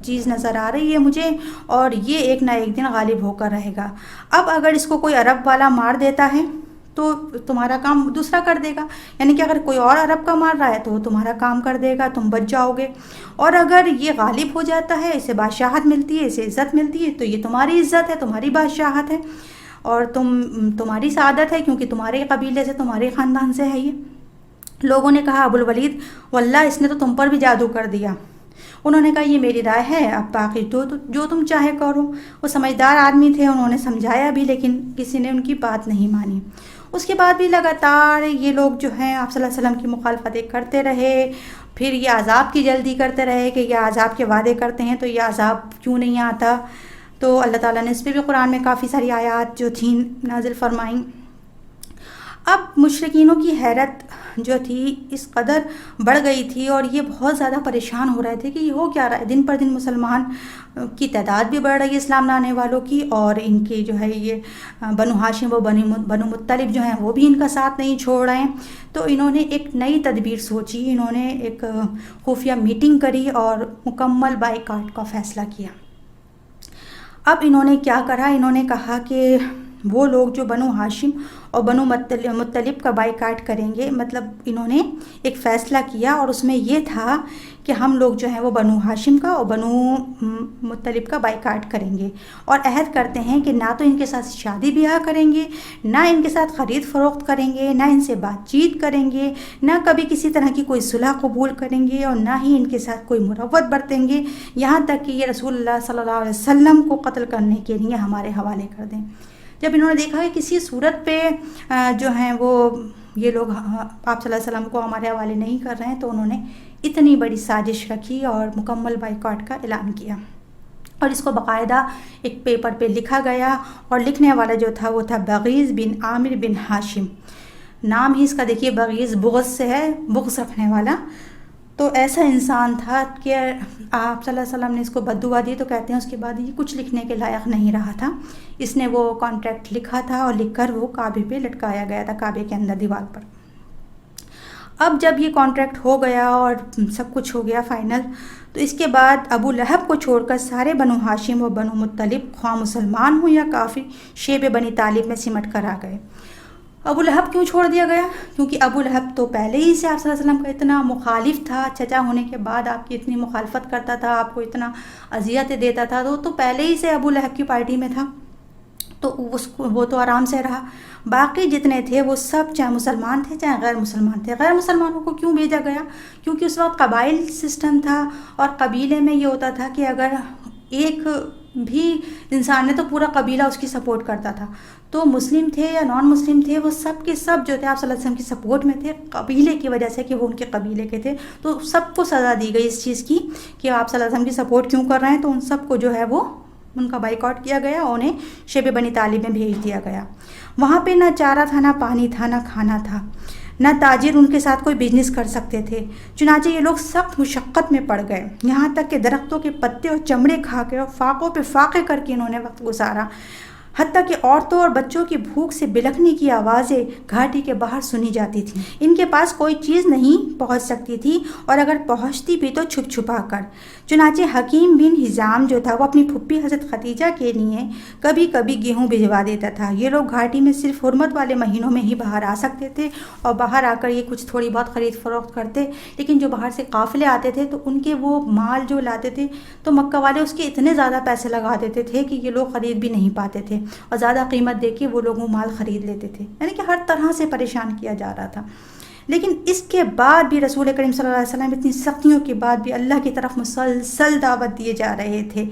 چیز نظر آ رہی ہے مجھے، اور یہ ایک نہ ایک دن غالب ہو کر رہے گا۔ اب اگر اس کو کوئی عرب والا مار دیتا ہے تو تمہارا کام دوسرا کر دے گا. یعنی کہ اگر کوئی اور عرب کا مار رہا ہے تو وہ تمہارا کام کر دے گا, تم بچ جاؤ گے. اور اگر یہ غالب ہو جاتا ہے, اسے بادشاہت ملتی ہے, اسے عزت ملتی ہے, تو یہ تمہاری عزت ہے, تمہاری بادشاہت ہے اور تمہاری سعادت ہے, کیونکہ تمہارے قبیلے سے, تمہارے خاندان سے ہے یہ. لوگوں نے کہا ابو الولید واللہ اس نے تو تم پر بھی جادو کر دیا. انہوں نے کہا یہ میری رائے ہے, اب باقی جو تم چاہے کرو. وہ سمجھدار آدمی تھے, انہوں نے سمجھایا بھی, لیکن کسی نے ان کی بات نہیں مانی. اس کے بعد بھی لگاتار یہ لوگ جو ہیں آپ صلی اللہ علیہ وسلم کی مخالفتیں کرتے رہے. پھر یہ عذاب کی جلدی کرتے رہے کہ یہ عذاب کے وعدے کرتے ہیں تو یہ عذاب کیوں نہیں آتا. تو اللہ تعالیٰ نے اس پہ بھی قرآن میں کافی ساری آیات جو تھیں نازل فرمائیں. اب مشرکینوں کی حیرت جو تھی اس قدر بڑھ گئی تھی اور یہ بہت زیادہ پریشان ہو رہے تھے کہ یہ ہو کیا رہا ہے. دن پر دن مسلمان کی تعداد بھی بڑھ رہی ہے, اسلام لانے والوں کی, اور ان کی جو ہے یہ بنو ہاشم و بنو مطلب جو ہیں وہ بھی ان کا ساتھ نہیں چھوڑ رہے ہیں. تو انہوں نے ایک نئی تدبیر سوچی, انہوں نے ایک خفیہ میٹنگ کری اور مکمل بائیکاٹ کا فیصلہ کیا. اب انہوں نے کیا کرا, انہوں نے کہا کہ وہ لوگ جو بنو ہاشم اور بنو مطلب کا بائیکاٹ کریں گے, مطلب انہوں نے ایک فیصلہ کیا اور اس میں یہ تھا کہ ہم لوگ جو ہیں وہ بنو ہاشم کا اور بنو مطلب کا بائیکاٹ کریں گے, اور عہد کرتے ہیں کہ نہ تو ان کے ساتھ شادی بیاہ کریں گے, نہ ان کے ساتھ خرید فروخت کریں گے, نہ ان سے بات چیت کریں گے, نہ کبھی کسی طرح کی کوئی صلح قبول کریں گے, اور نہ ہی ان کے ساتھ کوئی مروت برتیں گے, یہاں تک کہ یہ رسول اللہ صلی اللہ علیہ وسلم کو قتل کرنے کے لیے ہمارے حوالے کر دیں. جب انہوں نے دیکھا کہ کسی صورت پہ جو ہیں وہ یہ لوگ آپ صلی اللہ علیہ وسلم کو ہمارے حوالے نہیں کر رہے ہیں, تو انہوں نے اتنی بڑی سازش رکھی اور مکمل بائیکاٹ کا اعلان کیا. اور اس کو باقاعدہ ایک پیپر پہ لکھا گیا, اور لکھنے والا جو تھا وہ تھا بغیض بن عامر بن ہاشم. نام ہی اس کا دیکھیے بغیض, بغض سے ہے, بغض رکھنے والا. تو ایسا انسان تھا کہ آپ صلی اللہ علیہ وسلم نے اس کو بد دعا دی, تو کہتے ہیں اس کے بعد یہ کچھ لکھنے کے لائق نہیں رہا تھا. اس نے وہ کانٹریکٹ لکھا تھا اور لکھ کر وہ کعبے پہ لٹکایا گیا تھا, کعبے کے اندر دیوار پر. اب جب یہ کانٹریکٹ ہو گیا اور سب کچھ ہو گیا فائنل, تو اس کے بعد ابو لہب کو چھوڑ کر سارے بنو ہاشم و بنو مطلب خواہ مسلمان ہوں یا کافر شیب بنی طالب میں سمٹ کر آ گئے. ابو لہب کیوں چھوڑ دیا گیا؟ کیونکہ ابو لہب تو پہلے ہی سے آپ صلی اللہ علیہ وسلم کا اتنا مخالف تھا, چچا ہونے کے بعد آپ کی اتنی مخالفت کرتا تھا, آپ کو اتنا اذیتیں دیتا تھا, تو پہلے ہی سے ابو لہب کی پارٹی میں تھا, تو وہ تو آرام سے رہا. باقی جتنے تھے وہ سب چاہے مسلمان تھے چاہے غیر مسلمان تھے. غیر مسلمانوں کو کیوں بھیجا گیا؟ کیونکہ اس وقت قبائل سسٹم تھا, اور قبیلے میں یہ ہوتا تھا کہ اگر ایک بھی انسان نے تو پورا قبیلہ اس کی سپورٹ کرتا تھا. تو مسلم تھے یا نان مسلم تھے, وہ سب کے سب جو تھے آپ صلی اللہ علیہ وسلم کی سپورٹ میں تھے, قبیلے کی وجہ سے کہ وہ ان کے قبیلے کے تھے. تو سب کو سزا دی گئی اس چیز کی کہ آپ صلی اللہ علیہ وسلم کی سپورٹ کیوں کر رہے ہیں. تو ان سب کو جو ہے وہ ان کا بائیکاٹ کیا گیا اور انہیں شیب بنی طالب میں بھیج دیا گیا. وہاں پہ نہ چارہ تھا, نہ پانی تھا, نہ کھانا تھا, نہ تاجر ان کے ساتھ کوئی بزنس کر سکتے تھے. چنانچہ یہ لوگ سخت مشقت میں پڑ گئے, یہاں تک کہ درختوں کے پتے اور چمڑے کھا کے اور فاقوں پہ فاقے کر کے انہوں نے وقت گزارا. حتیٰ کہ عورتوں اور بچوں کی بھوک سے بلکنے کی آوازیں گھاٹی کے باہر سنی جاتی تھیں. ان کے پاس کوئی چیز نہیں پہنچ سکتی تھی, اور اگر پہنچتی بھی تو چھپ چھپا کر. چنانچہ حکیم بن حزام جو تھا وہ اپنی پھپھی حضرت خدیجہ کے لیے کبھی کبھی گیہوں بھجوا دیتا تھا. یہ لوگ گھاٹی میں صرف حرمت والے مہینوں میں ہی باہر آ سکتے تھے, اور باہر آ کر یہ کچھ تھوڑی بہت خرید فروخت کرتے. لیکن جو باہر سے قافلے آتے تھے تو ان کے وہ مال جو لاتے تھے تو مکہ والے اس کے اتنے زیادہ پیسے لگا دیتے تھے کہ یہ لوگ خرید بھی نہیں پاتے تھے, اور زیادہ قیمت دے کے وہ لوگ وہ مال خرید لیتے تھے. یعنی کہ ہر طرح سے پریشان کیا جا رہا تھا. لیکن اس کے بعد بھی رسول کریم صلی اللہ علیہ وسلم اتنی سختیوں کے بعد بھی اللہ کی طرف مسلسل دعوت دیے جا رہے تھے.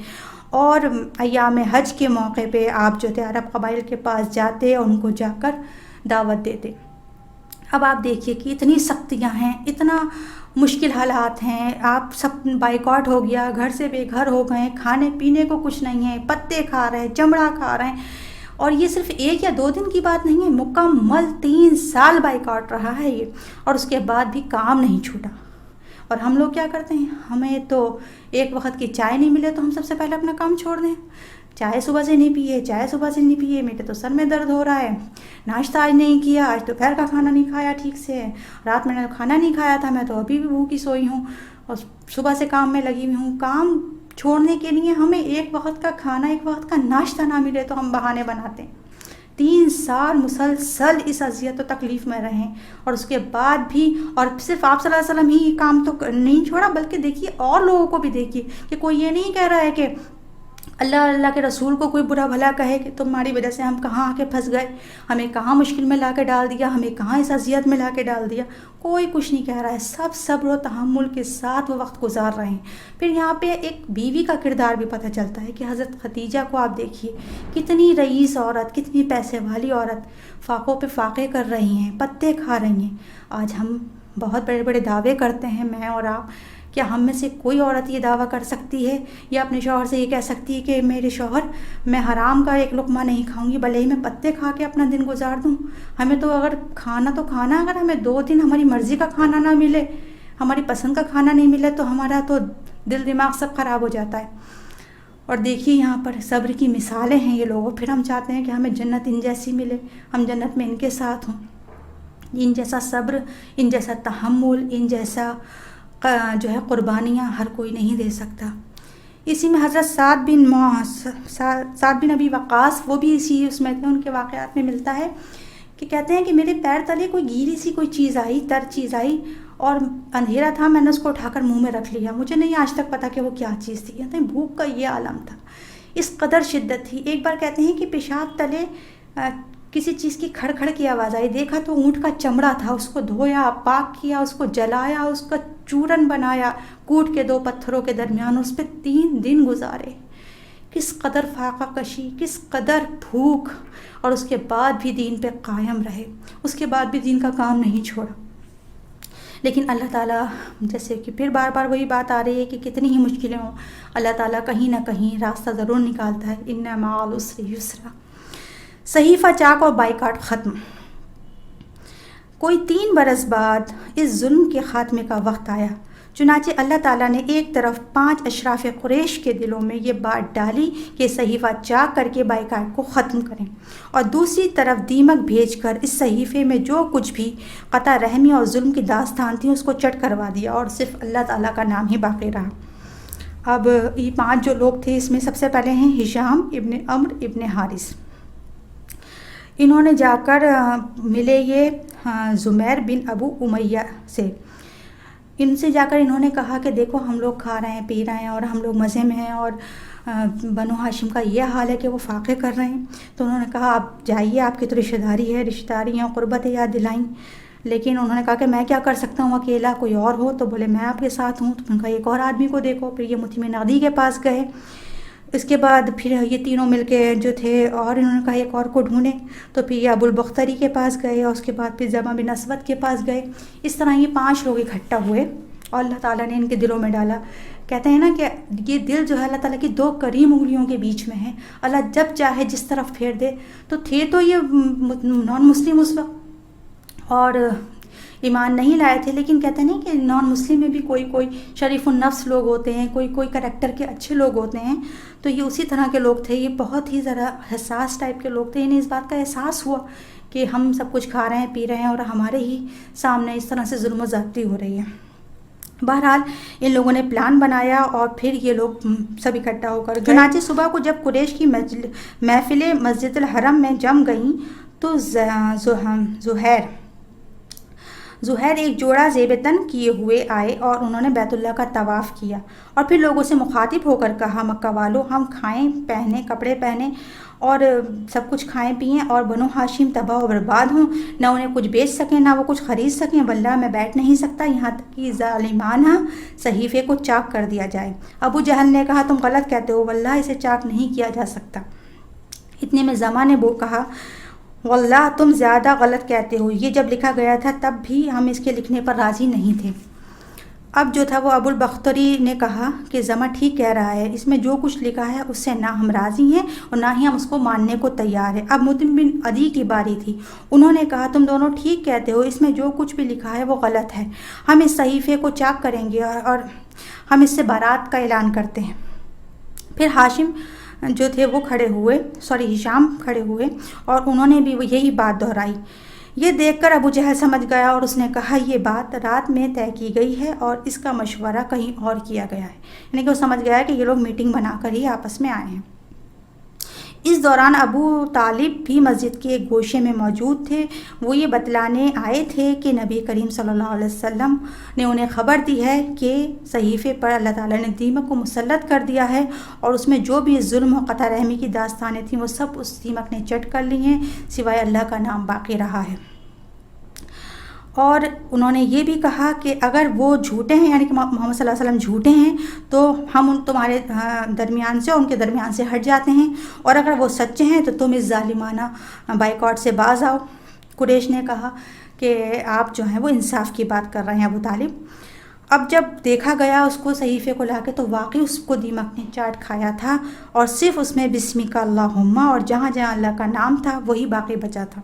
اور ایام حج کے موقع پہ آپ جو تھے عرب قبائل کے پاس جاتے اور ان کو جا کر دعوت دیتے. اب آپ دیکھیے کہ اتنی سختیاں ہیں, اتنا مشکل حالات ہیں, آپ سب بائیکاٹ ہو گیا, گھر سے بے گھر ہو گئے, کھانے پینے کو کچھ نہیں ہے, پتے کھا رہے ہیں, چمڑا کھا رہے ہیں. اور یہ صرف 1 یا 2 دن کی بات نہیں ہے, مکمل 3 سال بائیکاٹ رہا ہے یہ, اور اس کے بعد بھی کام نہیں چھوٹا. اور ہم لوگ کیا کرتے ہیں, ہمیں تو ایک وقت کی چائے نہیں ملے تو ہم سب سے پہلے اپنا کام چھوڑ دیں. چائے صبح سے نہیں پیے, میرے تو سر میں درد ہو رہا ہے, ناشتہ آج نہیں کیا, آج دوپہر کا کھانا نہیں کھایا ٹھیک سے, رات میں نے کھانا نہیں کھایا تھا, میں تو ابھی بھی بھوکی سوئی ہوں, اور صبح سے کام میں لگی ہوئی ہوں. کام چھوڑنے کے لیے ہمیں ایک وقت کا کھانا, ایک وقت کا ناشتہ نہ ملے تو ہم بہانے بناتے ہیں. 3 سال مسلسل اس اذیت و تکلیف میں رہیں، اور اس کے بعد بھی، اور صرف آپ صلی اللہ علیہ وسلم ہی یہ کام تو نہیں چھوڑا، بلکہ دیکھیے اور لوگوں کو بھی دیکھیے کہ کوئی یہ نہیں کہہ رہا ہے کہ اللہ کے رسول کو کوئی برا بھلا کہے کہ تمہاری وجہ سے ہم کہاں آ کے پھنس گئے، ہمیں کہاں مشکل میں لا کے ڈال دیا، ہمیں کہاں اس اذیت میں لا کے ڈال دیا. کوئی کچھ نہیں کہہ رہا ہے، سب صبر و تحمل کے ساتھ وہ وقت گزار رہے ہیں. پھر یہاں پہ ایک بیوی کا کردار بھی پتہ چلتا ہے کہ حضرت خدیجہ کو آپ دیکھیے، کتنی رئیس عورت، کتنی پیسے والی عورت، فاقوں پہ فاقے کر رہی ہیں، پتے کھا رہی ہیں. آج ہم بہت بڑے بڑے دعوے کرتے ہیں، میں اور آپ، کیا ہم میں سے کوئی عورت یہ دعویٰ کر سکتی ہے یا اپنے شوہر سے یہ کہہ سکتی ہے کہ میرے شوہر میں حرام کا ایک لقمہ نہیں کھاؤں گی، بھلے ہی میں پتے کھا کے اپنا دن گزار دوں؟ ہمیں تو اگر کھانا تو کھانا، اگر ہمیں 2 دن ہماری مرضی کا کھانا نہ ملے، ہماری پسند کا کھانا نہیں ملے، تو ہمارا تو دل دماغ سب خراب ہو جاتا ہے. اور دیکھیے یہاں پر صبر کی مثالیں ہیں یہ لوگوں. پھر ہم چاہتے ہیں کہ ہمیں جنت ان جیسی ملے، ہم جنت میں ان کے ساتھ ہوں. ان جیسا صبر، ان جیسا تحمل، ان جیسا جو ہے قربانیاں ہر کوئی نہیں دے سکتا. اسی میں حضرت سعد بن ابی وقاص، وہ بھی اسی اس میں تھے، ان کے واقعات میں ملتا ہے کہ کہتے ہیں کہ میرے پیر تلے کوئی گیلی سی کوئی چیز آئی، تر چیز آئی، اور اندھیرا تھا، میں نے اس کو اٹھا کر منہ میں رکھ لیا. مجھے نہیں آج تک پتا کہ وہ کیا چیز تھی. کہتے ہیں بھوک کا یہ عالم تھا، اس قدر شدت تھی. ایک بار کہتے ہیں کہ پیشاب تلے کسی چیز کی کھڑ کھڑ کی آواز آئی، دیکھا تو اونٹ کا چمڑا تھا، اس کو دھویا، پاک کیا، اس کو جلایا، اس کا چورن بنایا، کوٹ کے 2 پتھروں کے درمیان اس پہ 3 دن گزارے. کس قدر فاقہ کشی، کس قدر بھوک، اور اس کے بعد بھی دین پہ قائم رہے، اس کے بعد بھی دین کا کام نہیں چھوڑا. لیکن اللہ تعالیٰ، جیسے کہ پھر بار بار وہی بات آ رہی ہے کہ کتنی ہی مشکلیں ہوں، اللہ تعالیٰ کہیں نہ کہیں راستہ ضرور نکالتا ہے. ان مع العسر یسرا. صحیفہ چاک اور بائیکاٹ ختم. کوئی 3 برس بعد اس ظلم کے خاتمے کا وقت آیا. چنانچہ اللہ تعالیٰ نے ایک طرف 5 اشراف قریش کے دلوں میں یہ بات ڈالی کہ صحیفہ چاک کر کے بائیکاٹ کو ختم کریں، اور دوسری طرف دیمک بھیج کر اس صحیفے میں جو کچھ بھی قطع رحمی اور ظلم کی داستان تھی اس کو چٹ کروا دیا، اور صرف اللہ تعالیٰ کا نام ہی باقی رہا. اب یہ 5 جو لوگ تھے، اس میں سب سے پہلے ہیں ہشام ابن عمرو ابن حارث. انہوں نے جا کر ملے یہ زمیر بن ابو امیہ سے. ان سے جا کر انہوں نے کہا کہ دیکھو ہم لوگ کھا رہے ہیں، پی رہے ہیں، اور ہم لوگ مزے میں ہیں، اور بنو ہاشم کا یہ حال ہے کہ وہ فاقے کر رہے ہیں. تو انہوں نے کہا آپ جائیے، آپ کی تو رشتہ داری ہے، رشتہ داریاں قربت یاد دلائیں. لیکن انہوں نے کہا کہ میں کیا کر سکتا ہوں اکیلا، کوئی اور ہو؟ تو بولے میں آپ کے ساتھ ہوں. تو انہوں نے کہا ایک اور آدمی کو دیکھو. پھر یہ متیم نقدی کے پاس گئے. اس کے بعد پھر یہ تینوں مل کے جو تھے، اور انہوں نے کہا ایک اور کو ڈھونڈیں. تو پھر یہ ابو البختری کے پاس گئے، اور اس کے بعد پھر زمہ بن اسود کے پاس گئے. اس طرح یہ 5 لوگ اکٹھا ہوئے، اور اللہ تعالیٰ نے ان کے دلوں میں ڈالا. کہتے ہیں نا کہ یہ دل جو ہے اللہ تعالیٰ کی 2 کریم انگلیوں کے بیچ میں ہے. اللہ جب چاہے جس طرف پھیر دے. تو تھے تو یہ نان مسلم اس وقت، اور ایمان نہیں لائے تھے، لیکن کہتے ہیں کہ نان مسلم میں بھی کوئی شریف النفس لوگ ہوتے ہیں، کوئی کریکٹر کے اچھے لوگ ہوتے ہیں. تو یہ اسی طرح کے لوگ تھے. یہ بہت ہی ذرا حساس ٹائپ کے لوگ تھے. انہیں اس بات کا احساس ہوا کہ ہم سب کچھ کھا رہے ہیں، پی رہے ہیں، اور ہمارے ہی سامنے اس طرح سے ظلم و زیادتی ہو رہی ہے. بہرحال ان لوگوں نے پلان بنایا، اور پھر یہ لوگ سب اکٹھا ہو کر گئے. چنانچہ صبح کو جب قریش کی محفلیں مسجد الحرم میں جم گئیں تو زہیر ایک جوڑا زیب تن کیے ہوئے آئے، اور انہوں نے بیت اللہ کا طواف کیا، اور پھر لوگوں سے مخاطب ہو کر کہا مکہ والو، ہم کھائیں پہنیں، کپڑے پہنیں، اور سب کچھ کھائیں پئیں، اور بنو ہاشم تباہ و برباد ہوں، نہ انہیں کچھ بیچ سکیں، نہ وہ کچھ خرید سکیں. واللہ میں بیٹھ نہیں سکتا یہاں تک کہ ظالمانہ صحیفے کو چاک کر دیا جائے. ابو جہل نے کہا تم غلط کہتے ہو، واللہ اسے چاک نہیں کیا جا سکتا. اتنے میں زما نے کہا واللہ تم زیادہ غلط کہتے ہو، یہ جب لکھا گیا تھا تب بھی ہم اس کے لکھنے پر راضی نہیں تھے. اب جو تھا وہ ابو البختری نے کہا کہ زما ٹھیک کہہ رہا ہے، اس میں جو کچھ لکھا ہے اس سے نہ ہم راضی ہیں اور نہ ہی ہم اس کو ماننے کو تیار ہیں. اب متیم بن عدی کی باری تھی. انہوں نے کہا تم دونوں ٹھیک کہتے ہو، اس میں جو کچھ بھی لکھا ہے وہ غلط ہے. ہم اس صحیفے کو چاک کریں گے اور ہم اس سے برات کا اعلان کرتے ہیں. پھر ہاشم جو تھے وہ ہشام کھڑے ہوئے اور انہوں نے بھی یہی بات دہرائی. یہ دیکھ کر ابو جہل سمجھ گیا اور اس نے کہا یہ بات رات میں طے کی گئی ہے اور اس کا مشورہ کہیں اور کیا گیا ہے. یعنی کہ وہ سمجھ گیا کہ یہ لوگ میٹنگ بنا کر ہی آپس میں آئے ہیں. اس اس دوران ابو طالب بھی مسجد کے ایک گوشے میں موجود تھے. وہ یہ بتلانے آئے تھے کہ نبی کریم صلی اللہ علیہ وسلم نے انہیں خبر دی ہے کہ صحیفے پر اللہ تعالیٰ نے دیمک کو مسلط کر دیا ہے اور اس میں جو بھی ظلم و قطع رحمی کی داستانیں تھیں وہ سب اس دیمک نے چٹ کر لی ہیں، سوائے اللہ کا نام باقی رہا ہے. اور انہوں نے یہ بھی کہا کہ اگر وہ جھوٹے ہیں، یعنی کہ محمد صلی اللہ علیہ وسلم جھوٹے ہیں، تو ہم تمہارے درمیان سے اور ان کے درمیان سے ہٹ جاتے ہیں، اور اگر وہ سچے ہیں تو تم اس ظالمانہ بائیکاٹ سے باز آؤ. قریش نے کہا کہ آپ جو ہیں وہ انصاف کی بات کر رہے ہیں ابو طالب. اب جب دیکھا گیا اس کو صحیفے کو لا کے تو واقعی اس کو دیمک نے چاٹ کھایا تھا، اور صرف اس میں بسمک اللہم اور جہاں جہاں اللہ کا نام تھا وہی باقی بچا تھا.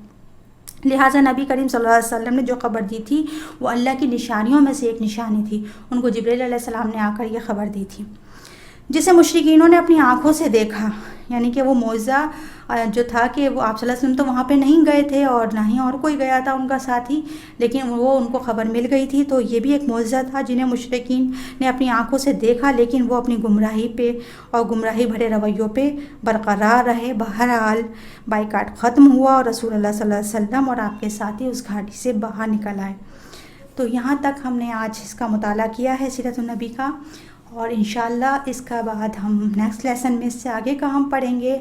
لہٰذا نبی کریم صلی اللہ علیہ وسلم نے جو خبر دی تھی وہ اللہ کی نشانیوں میں سے ایک نشانی تھی. ان کو جبریل علیہ السلام نے آ کر یہ خبر دی تھی، جسے مشرکینوں نے اپنی آنکھوں سے دیکھا. یعنی کہ وہ معجزہ جو تھا کہ وہ آپ صلی اللہ علیہ وسلم تو وہاں پہ نہیں گئے تھے اور نہ ہی اور کوئی گیا تھا ان کا ساتھی، لیکن وہ ان کو خبر مل گئی تھی. تو یہ بھی ایک معجزہ تھا جنہیں مشرکین نے اپنی آنکھوں سے دیکھا، لیکن وہ اپنی گمراہی پہ اور گمراہی بھرے رویوں پہ برقرار رہے. بہرحال بائیکاٹ ختم ہوا اور رسول اللہ صلی اللہ علیہ وسلم اور آپ کے ساتھی اس گھاٹی سے باہر نکل آئے. تو یہاں تک ہم نے آج اس کا مطالعہ کیا ہے سیرت النبی کا، اور انشاءاللہ اس کا بعد ہم نیکسٹ لیسن میں اس سے آگے کا ہم پڑھیں گے.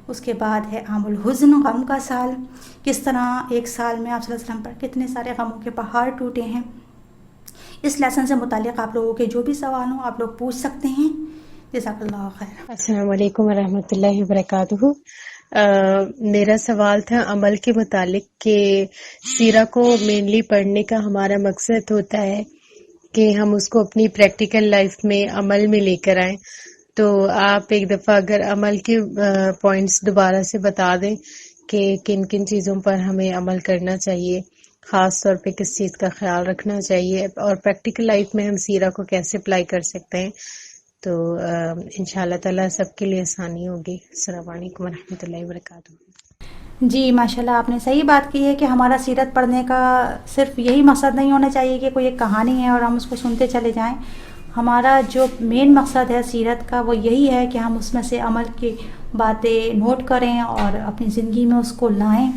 اس کے بعد ہے عام الحزن، غم کا سال. کس طرح ایک سال میں آپ صلی اللہ علیہ وسلم پر کتنے سارے غموں کے پہاڑ ٹوٹے ہیں. اس لیسن سے متعلق آپ لوگوں کے جو بھی سوال ہوں آپ لوگ پوچھ سکتے ہیں. جزاک اللہ خیر.
السلام علیکم ورحمۃ اللہ وبرکاتہ. میرا سوال تھا عمل کے متعلق کہ سیرہ کو مینلی پڑھنے کا ہمارا مقصد ہوتا ہے کہ ہم اس کو اپنی پریکٹیکل لائف میں عمل میں لے کر آئیں. تو آپ ایک دفعہ اگر عمل کے پوائنٹس دوبارہ سے بتا دیں کہ کن کن چیزوں پر ہمیں عمل کرنا چاہیے، خاص طور پہ کس چیز کا خیال رکھنا چاہیے، اور پریکٹیکل لائف میں ہم سیرہ کو کیسے اپلائی کر سکتے ہیں، تو انشاءاللہ تعالیٰ سب کے لیے آسانی ہوگی. السلام علیکم ورحمۃ اللہ وبرکاتہ.
جی ماشاءاللہ آپ نے صحیح بات کی ہے کہ ہمارا سیرت پڑھنے کا صرف یہی مقصد نہیں ہونا چاہیے کہ کوئی ایک کہانی ہے اور ہم اس کو سنتے چلے جائیں. ہمارا جو مین مقصد ہے سیرت کا وہ یہی ہے کہ ہم اس میں سے عمل کی باتیں نوٹ کریں اور اپنی زندگی میں اس کو لائیں،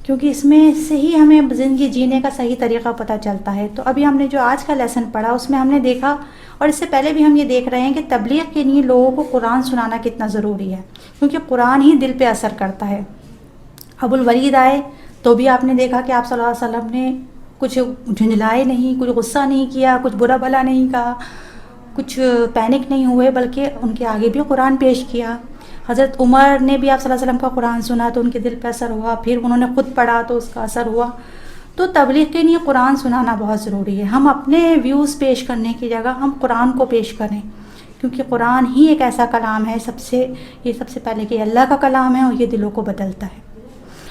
کیونکہ اس میں سے ہی ہمیں زندگی جینے کا صحیح طریقہ پتہ چلتا ہے. تو ابھی ہم نے جو آج کا لیسن پڑھا اس میں ہم نے دیکھا، اور اس سے پہلے بھی ہم یہ دیکھ رہے ہیں کہ تبلیغ کے لیے لوگوں کو قرآن سنانا کتنا ضروری ہے، کیونکہ قرآن ہی دل پہ اثر کرتا ہے. ابو الولید آئے تو بھی آپ نے دیکھا کہ آپ صلی اللہ علیہ وسلم نے کچھ جھنجھلائے نہیں، کچھ غصہ نہیں کیا، کچھ برا بھلا نہیں کہا، کچھ پینک نہیں ہوئے، بلکہ ان کے آگے بھی قرآن پیش کیا. حضرت عمر نے بھی آپ صلی اللہ علیہ وسلم کا قرآن سنا تو ان کے دل پہ اثر ہوا، پھر انہوں نے خود پڑھا تو اس کا اثر ہوا. تو تبلیغ کے لیے قرآن سنانا بہت ضروری ہے. ہم اپنے ویوز پیش کرنے کی جگہ ہم قرآن کو پیش کریں، کیونکہ قرآن ہی ایک ایسا کلام ہے یہ سب سے پہلے کہ اللہ کا کلام ہے اور یہ دلوں کو بدلتا ہے.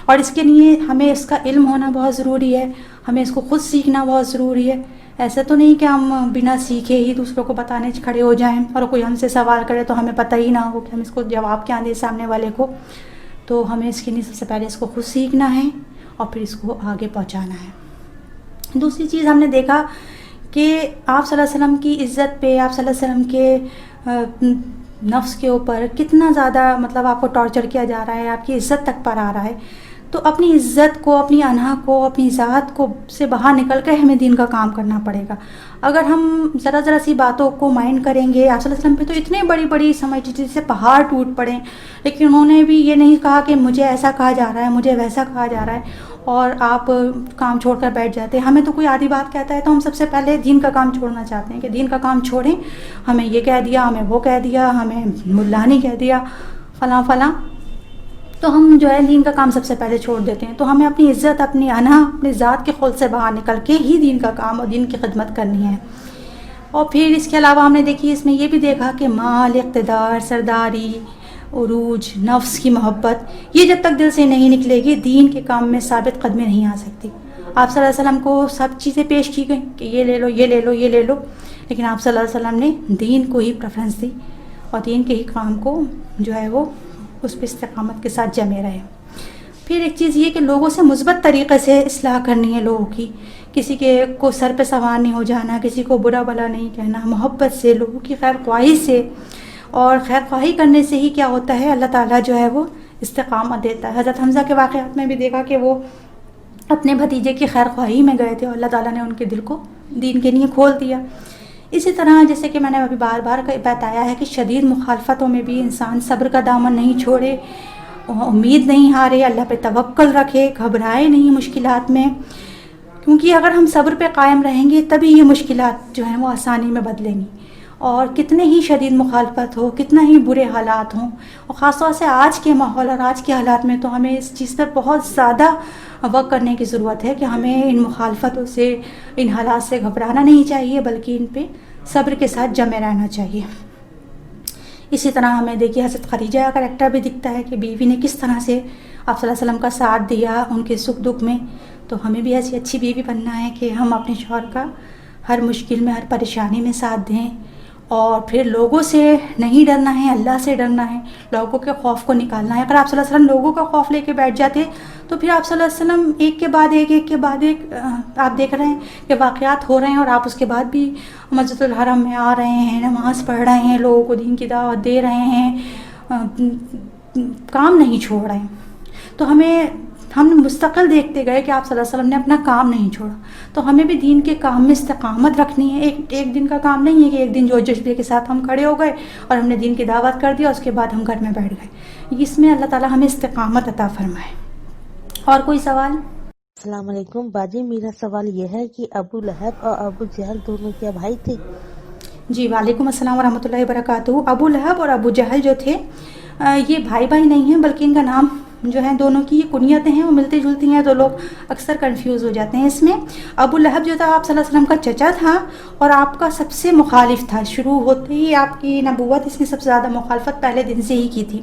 اور اس کے لیے ہمیں اس کا علم ہونا بہت ضروری ہے، ہمیں اس کو خود سیکھنا بہت ضروری ہے. ایسا تو نہیں کہ ہم بنا سیکھے ہی دوسروں کو بتانے کھڑے ہو جائیں، اور کوئی ہم سے سوال کرے تو ہمیں پتہ ہی نہ ہو کہ ہم اس کو جواب کیا دیں سامنے والے کو. تو ہمیں اس کے لیے سب سے پہلے اس کو خود سیکھنا ہے اور پھر اس کو آگے پہنچانا ہے. دوسری چیز ہم نے دیکھا کہ آپ صلی اللہ علیہ وسلم کی عزت پہ، آپ صلی اللہ علیہ وسلم کے نفس کے اوپر کتنا زیادہ آپ کو ٹارچر کیا جا رہا ہے، آپ کی عزت تک پر آ رہا ہے. تو اپنی عزت کو، اپنی انہا کو، اپنی ذات کو سے باہر نکل کر ہمیں دین کا کام کرنا پڑے گا. اگر ہم ذرا سی باتوں کو مائنڈ کریں گے، آپ صلی اللہ علیہ وسلم پہ تو اتنے بڑی سمجھ جیسے پہاڑ ٹوٹ پڑیں، لیکن انہوں نے بھی یہ نہیں کہا کہ مجھے ایسا کہا جا رہا ہے، مجھے ویسا کہا جا رہا ہے، اور آپ کام چھوڑ کر بیٹھ جاتے ہیں. ہمیں تو کوئی آدھی بات کہتا ہے تو ہم سب سے پہلے دین کا کام چھوڑنا چاہتے ہیں کہ دین کا کام چھوڑیں، ہمیں یہ کہہ دیا، ہمیں وہ کہہ دیا، ہمیں ملا نے کہہ دیا، فلاں، تو ہم جو ہے دین کا کام سب سے پہلے چھوڑ دیتے ہیں. تو ہمیں اپنی عزت، اپنی انہا، اپنی ذات کے خود سے باہر نکل کے ہی دین کا کام اور دین کی خدمت کرنی ہے. اور پھر اس کے علاوہ ہم نے دیکھی، اس میں یہ بھی دیکھا کہ مال، اقتدار، سرداری، عروج، نفس کی محبت، یہ جب تک دل سے نہیں نکلے گی دین کے کام میں ثابت قدمی نہیں آ سکتی. آپ صلی اللہ علیہ وسلم کو سب چیزیں پیش کی گئیں کہ یہ لے لو، یہ لے لو، یہ لے لو، لیکن آپ صلی اللہ علیہ وسلم نے دین کو ہی پریفرنس دی اور دین کے ہی کام کو جو ہے وہ اس پہ استقامت کے ساتھ جمے رہے. پھر ایک چیز یہ کہ لوگوں سے مثبت طریقے سے اصلاح کرنی ہے لوگوں کی، کسی کے کو سر پہ سوار نہیں ہو جانا، کسی کو برا بھلا نہیں کہنا، محبت سے، لوگوں کی خیر خواہی سے. اور خیر خواہی کرنے سے ہی کیا ہوتا ہے، اللہ تعالیٰ جو ہے وہ استقامت دیتا ہے. حضرت حمزہ کے واقعات میں بھی دیکھا کہ وہ اپنے بھتیجے کی خیر خواہی میں گئے تھے اور اللہ تعالیٰ نے ان کے دل کو دین کے لیے کھول دیا. اسی طرح جیسے کہ میں نے ابھی بار بار بتایا ہے کہ شدید مخالفتوں میں بھی انسان صبر کا دامن نہیں چھوڑے, امید نہیں ہارے, اللہ پہ توکل رکھے, گھبرائے نہیں مشکلات میں, کیونکہ اگر ہم صبر پہ قائم رہیں گے تبھی یہ مشکلات جو ہیں وہ آسانی میں بدلیں گی. اور کتنے ہی شدید مخالفت ہو, کتنا ہی برے حالات ہوں, اور خاص طور سے آج کے ماحول اور آج کے حالات میں تو ہمیں اس چیز پر بہت زیادہ ورک کرنے کی ضرورت ہے کہ ہمیں ان مخالفتوں سے, ان حالات سے گھبرانا نہیں چاہیے, بلکہ ان پہ صبر کے ساتھ جمے رہنا چاہیے. اسی طرح ہمیں دیکھیے حضرت خدیجہ کا کریکٹر بھی دکھتا ہے کہ بیوی نے کس طرح سے آپ صلی اللہ علیہ وسلم کا ساتھ دیا ان کے سکھ دکھ میں. تو ہمیں بھی ایسی اچھی بیوی بننا ہے کہ ہم اپنے شوہر کا ہر مشکل میں, ہر پریشانی میں ساتھ دیں, اور پھر لوگوں سے نہیں ڈرنا ہے, اللہ سے ڈرنا ہے, لوگوں کے خوف کو نکالنا ہے. اگر آپ صلی اللہ علیہ وسلم لوگوں کا خوف لے کے بیٹھ جاتے تو پھر آپ صلی اللہ علیہ وسلم ایک کے بعد ایک آپ دیکھ رہے ہیں کہ واقعات ہو رہے ہیں, اور آپ اس کے بعد بھی مسجد الحرم میں آ رہے ہیں, نماز پڑھ رہے ہیں, لوگوں کو دین کی دعوت دے رہے ہیں, کام نہیں چھوڑ رہے ہیں. تو ہم مستقل دیکھتے گئے کہ آپ صلی اللہ علیہ وسلم نے اپنا کام نہیں چھوڑا. تو ہمیں بھی دین کے کام میں استقامت رکھنی ہے. ایک دن کا کام نہیں ہے کہ ایک دن جو جذبے کے ساتھ ہم کھڑے ہو گئے اور ہم نے دین کی دعوت کر دیا, اس کے بعد ہم گھر میں بیٹھ گئے. اس میں اللہ تعالیٰ ہمیں استقامت عطا فرمائے. اور کوئی سوال؟
السلام علیکم باجی, میرا سوال یہ ہے کہ ابو لہب اور ابو جہل دونوں کیا بھائی تھے؟
جی وعلیکم السلام ورحمۃ اللہ وبرکاتہ. ابو لہب اور ابو جہل جو تھے یہ بھائی نہیں ہیں, بلکہ ان کا نام جو ہے دونوں کی کنیتیں ہیں, وہ ملتی جلتی ہیں, تو لوگ اکثر کنفیوز ہو جاتے ہیں اس میں. ابو لہب جو تھا آپ صلی اللہ علیہ وسلم کا چچا تھا اور آپ کا سب سے مخالف تھا. شروع ہوتے ہی آپ کی نبوت اس نے سب سے زیادہ مخالفت پہلے دن سے ہی کی تھی,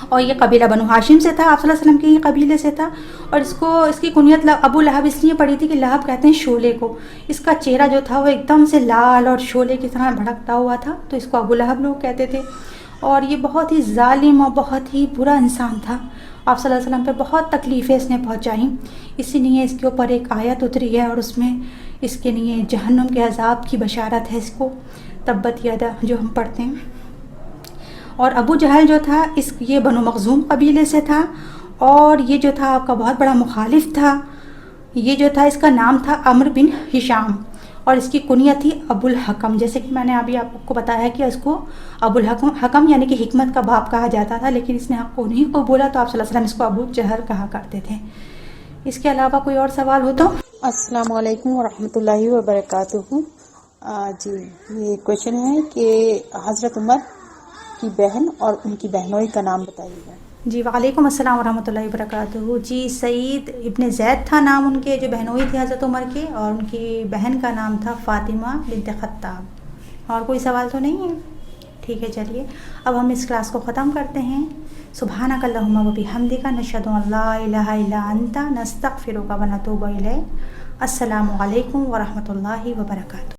اور یہ قبیلہ بنو ہاشم سے تھا, آپ صلی اللہ علیہ وسلم کے ہی قبیلے سے تھا. اور اس کی کنیت ابو لہب اس لیے پڑی تھی کہ لہب کہتے ہیں شعلے کو. اس کا چہرہ جو تھا وہ ایک دم سے لال اور شعلے کی طرح بھڑکتا ہوا تھا, تو اس کو ابو لہب لوگ کہتے تھے. اور یہ بہت ہی ظالم اور بہت ہی برا انسان تھا. آپ صلی اللہ علیہ وسلم پہ بہت تکلیفیں اس نے پہنچائیں, اسی لیے اس کے اوپر ایک آیت اتری ہے اور اس میں اس کے لیے جہنم کے عذاب کی بشارت ہے. اس کو تبت یدا جو ہم پڑھتے ہیں. اور ابو جہل جو تھا یہ بنو مخزوم قبیلے سے تھا, اور یہ جو تھا آپ کا بہت بڑا مخالف تھا. یہ جو تھا اس کا نام تھا عمرو بن ہشام, اور اس کی کنیت تھی ابو الحکم. جیسے کہ میں نے ابھی آپ کو بتایا کہ اس کو ابو الحکم یعنی کہ حکمت کا باپ کہا جاتا تھا, لیکن اس نے حق کو نہیں کو بولا تو آپ صلی اللہ علیہ وسلم اس کو ابو جہل کہا کرتے تھے. اس کے علاوہ کوئی اور سوال ہو تو؟
السلام علیکم ورحمۃ اللہ وبرکاتہ. جی یہ کویشچن ہے کہ حضرت عمر کی بہن اور ان کی بہنوئی کا نام بتائیے گا.
جی وعلیکم السلام ورحمۃ اللہ وبرکاتہ. جی سعید ابن زید تھا نام ان کے, جو بہنوئی تھے حضرت عمر کے, اور ان کی بہن کا نام تھا فاطمہ بنت خطاب. اور کوئی سوال تو نہیں ہے؟ ٹھیک ہے, چلیے اب ہم اس کلاس کو ختم کرتے ہیں. سبحانک اللہم و بحمدک نشہد ان لا الہ الا انت نستغفرک و نتوب الیک. السلام علیکم ورحمۃ اللہ وبرکاتہ.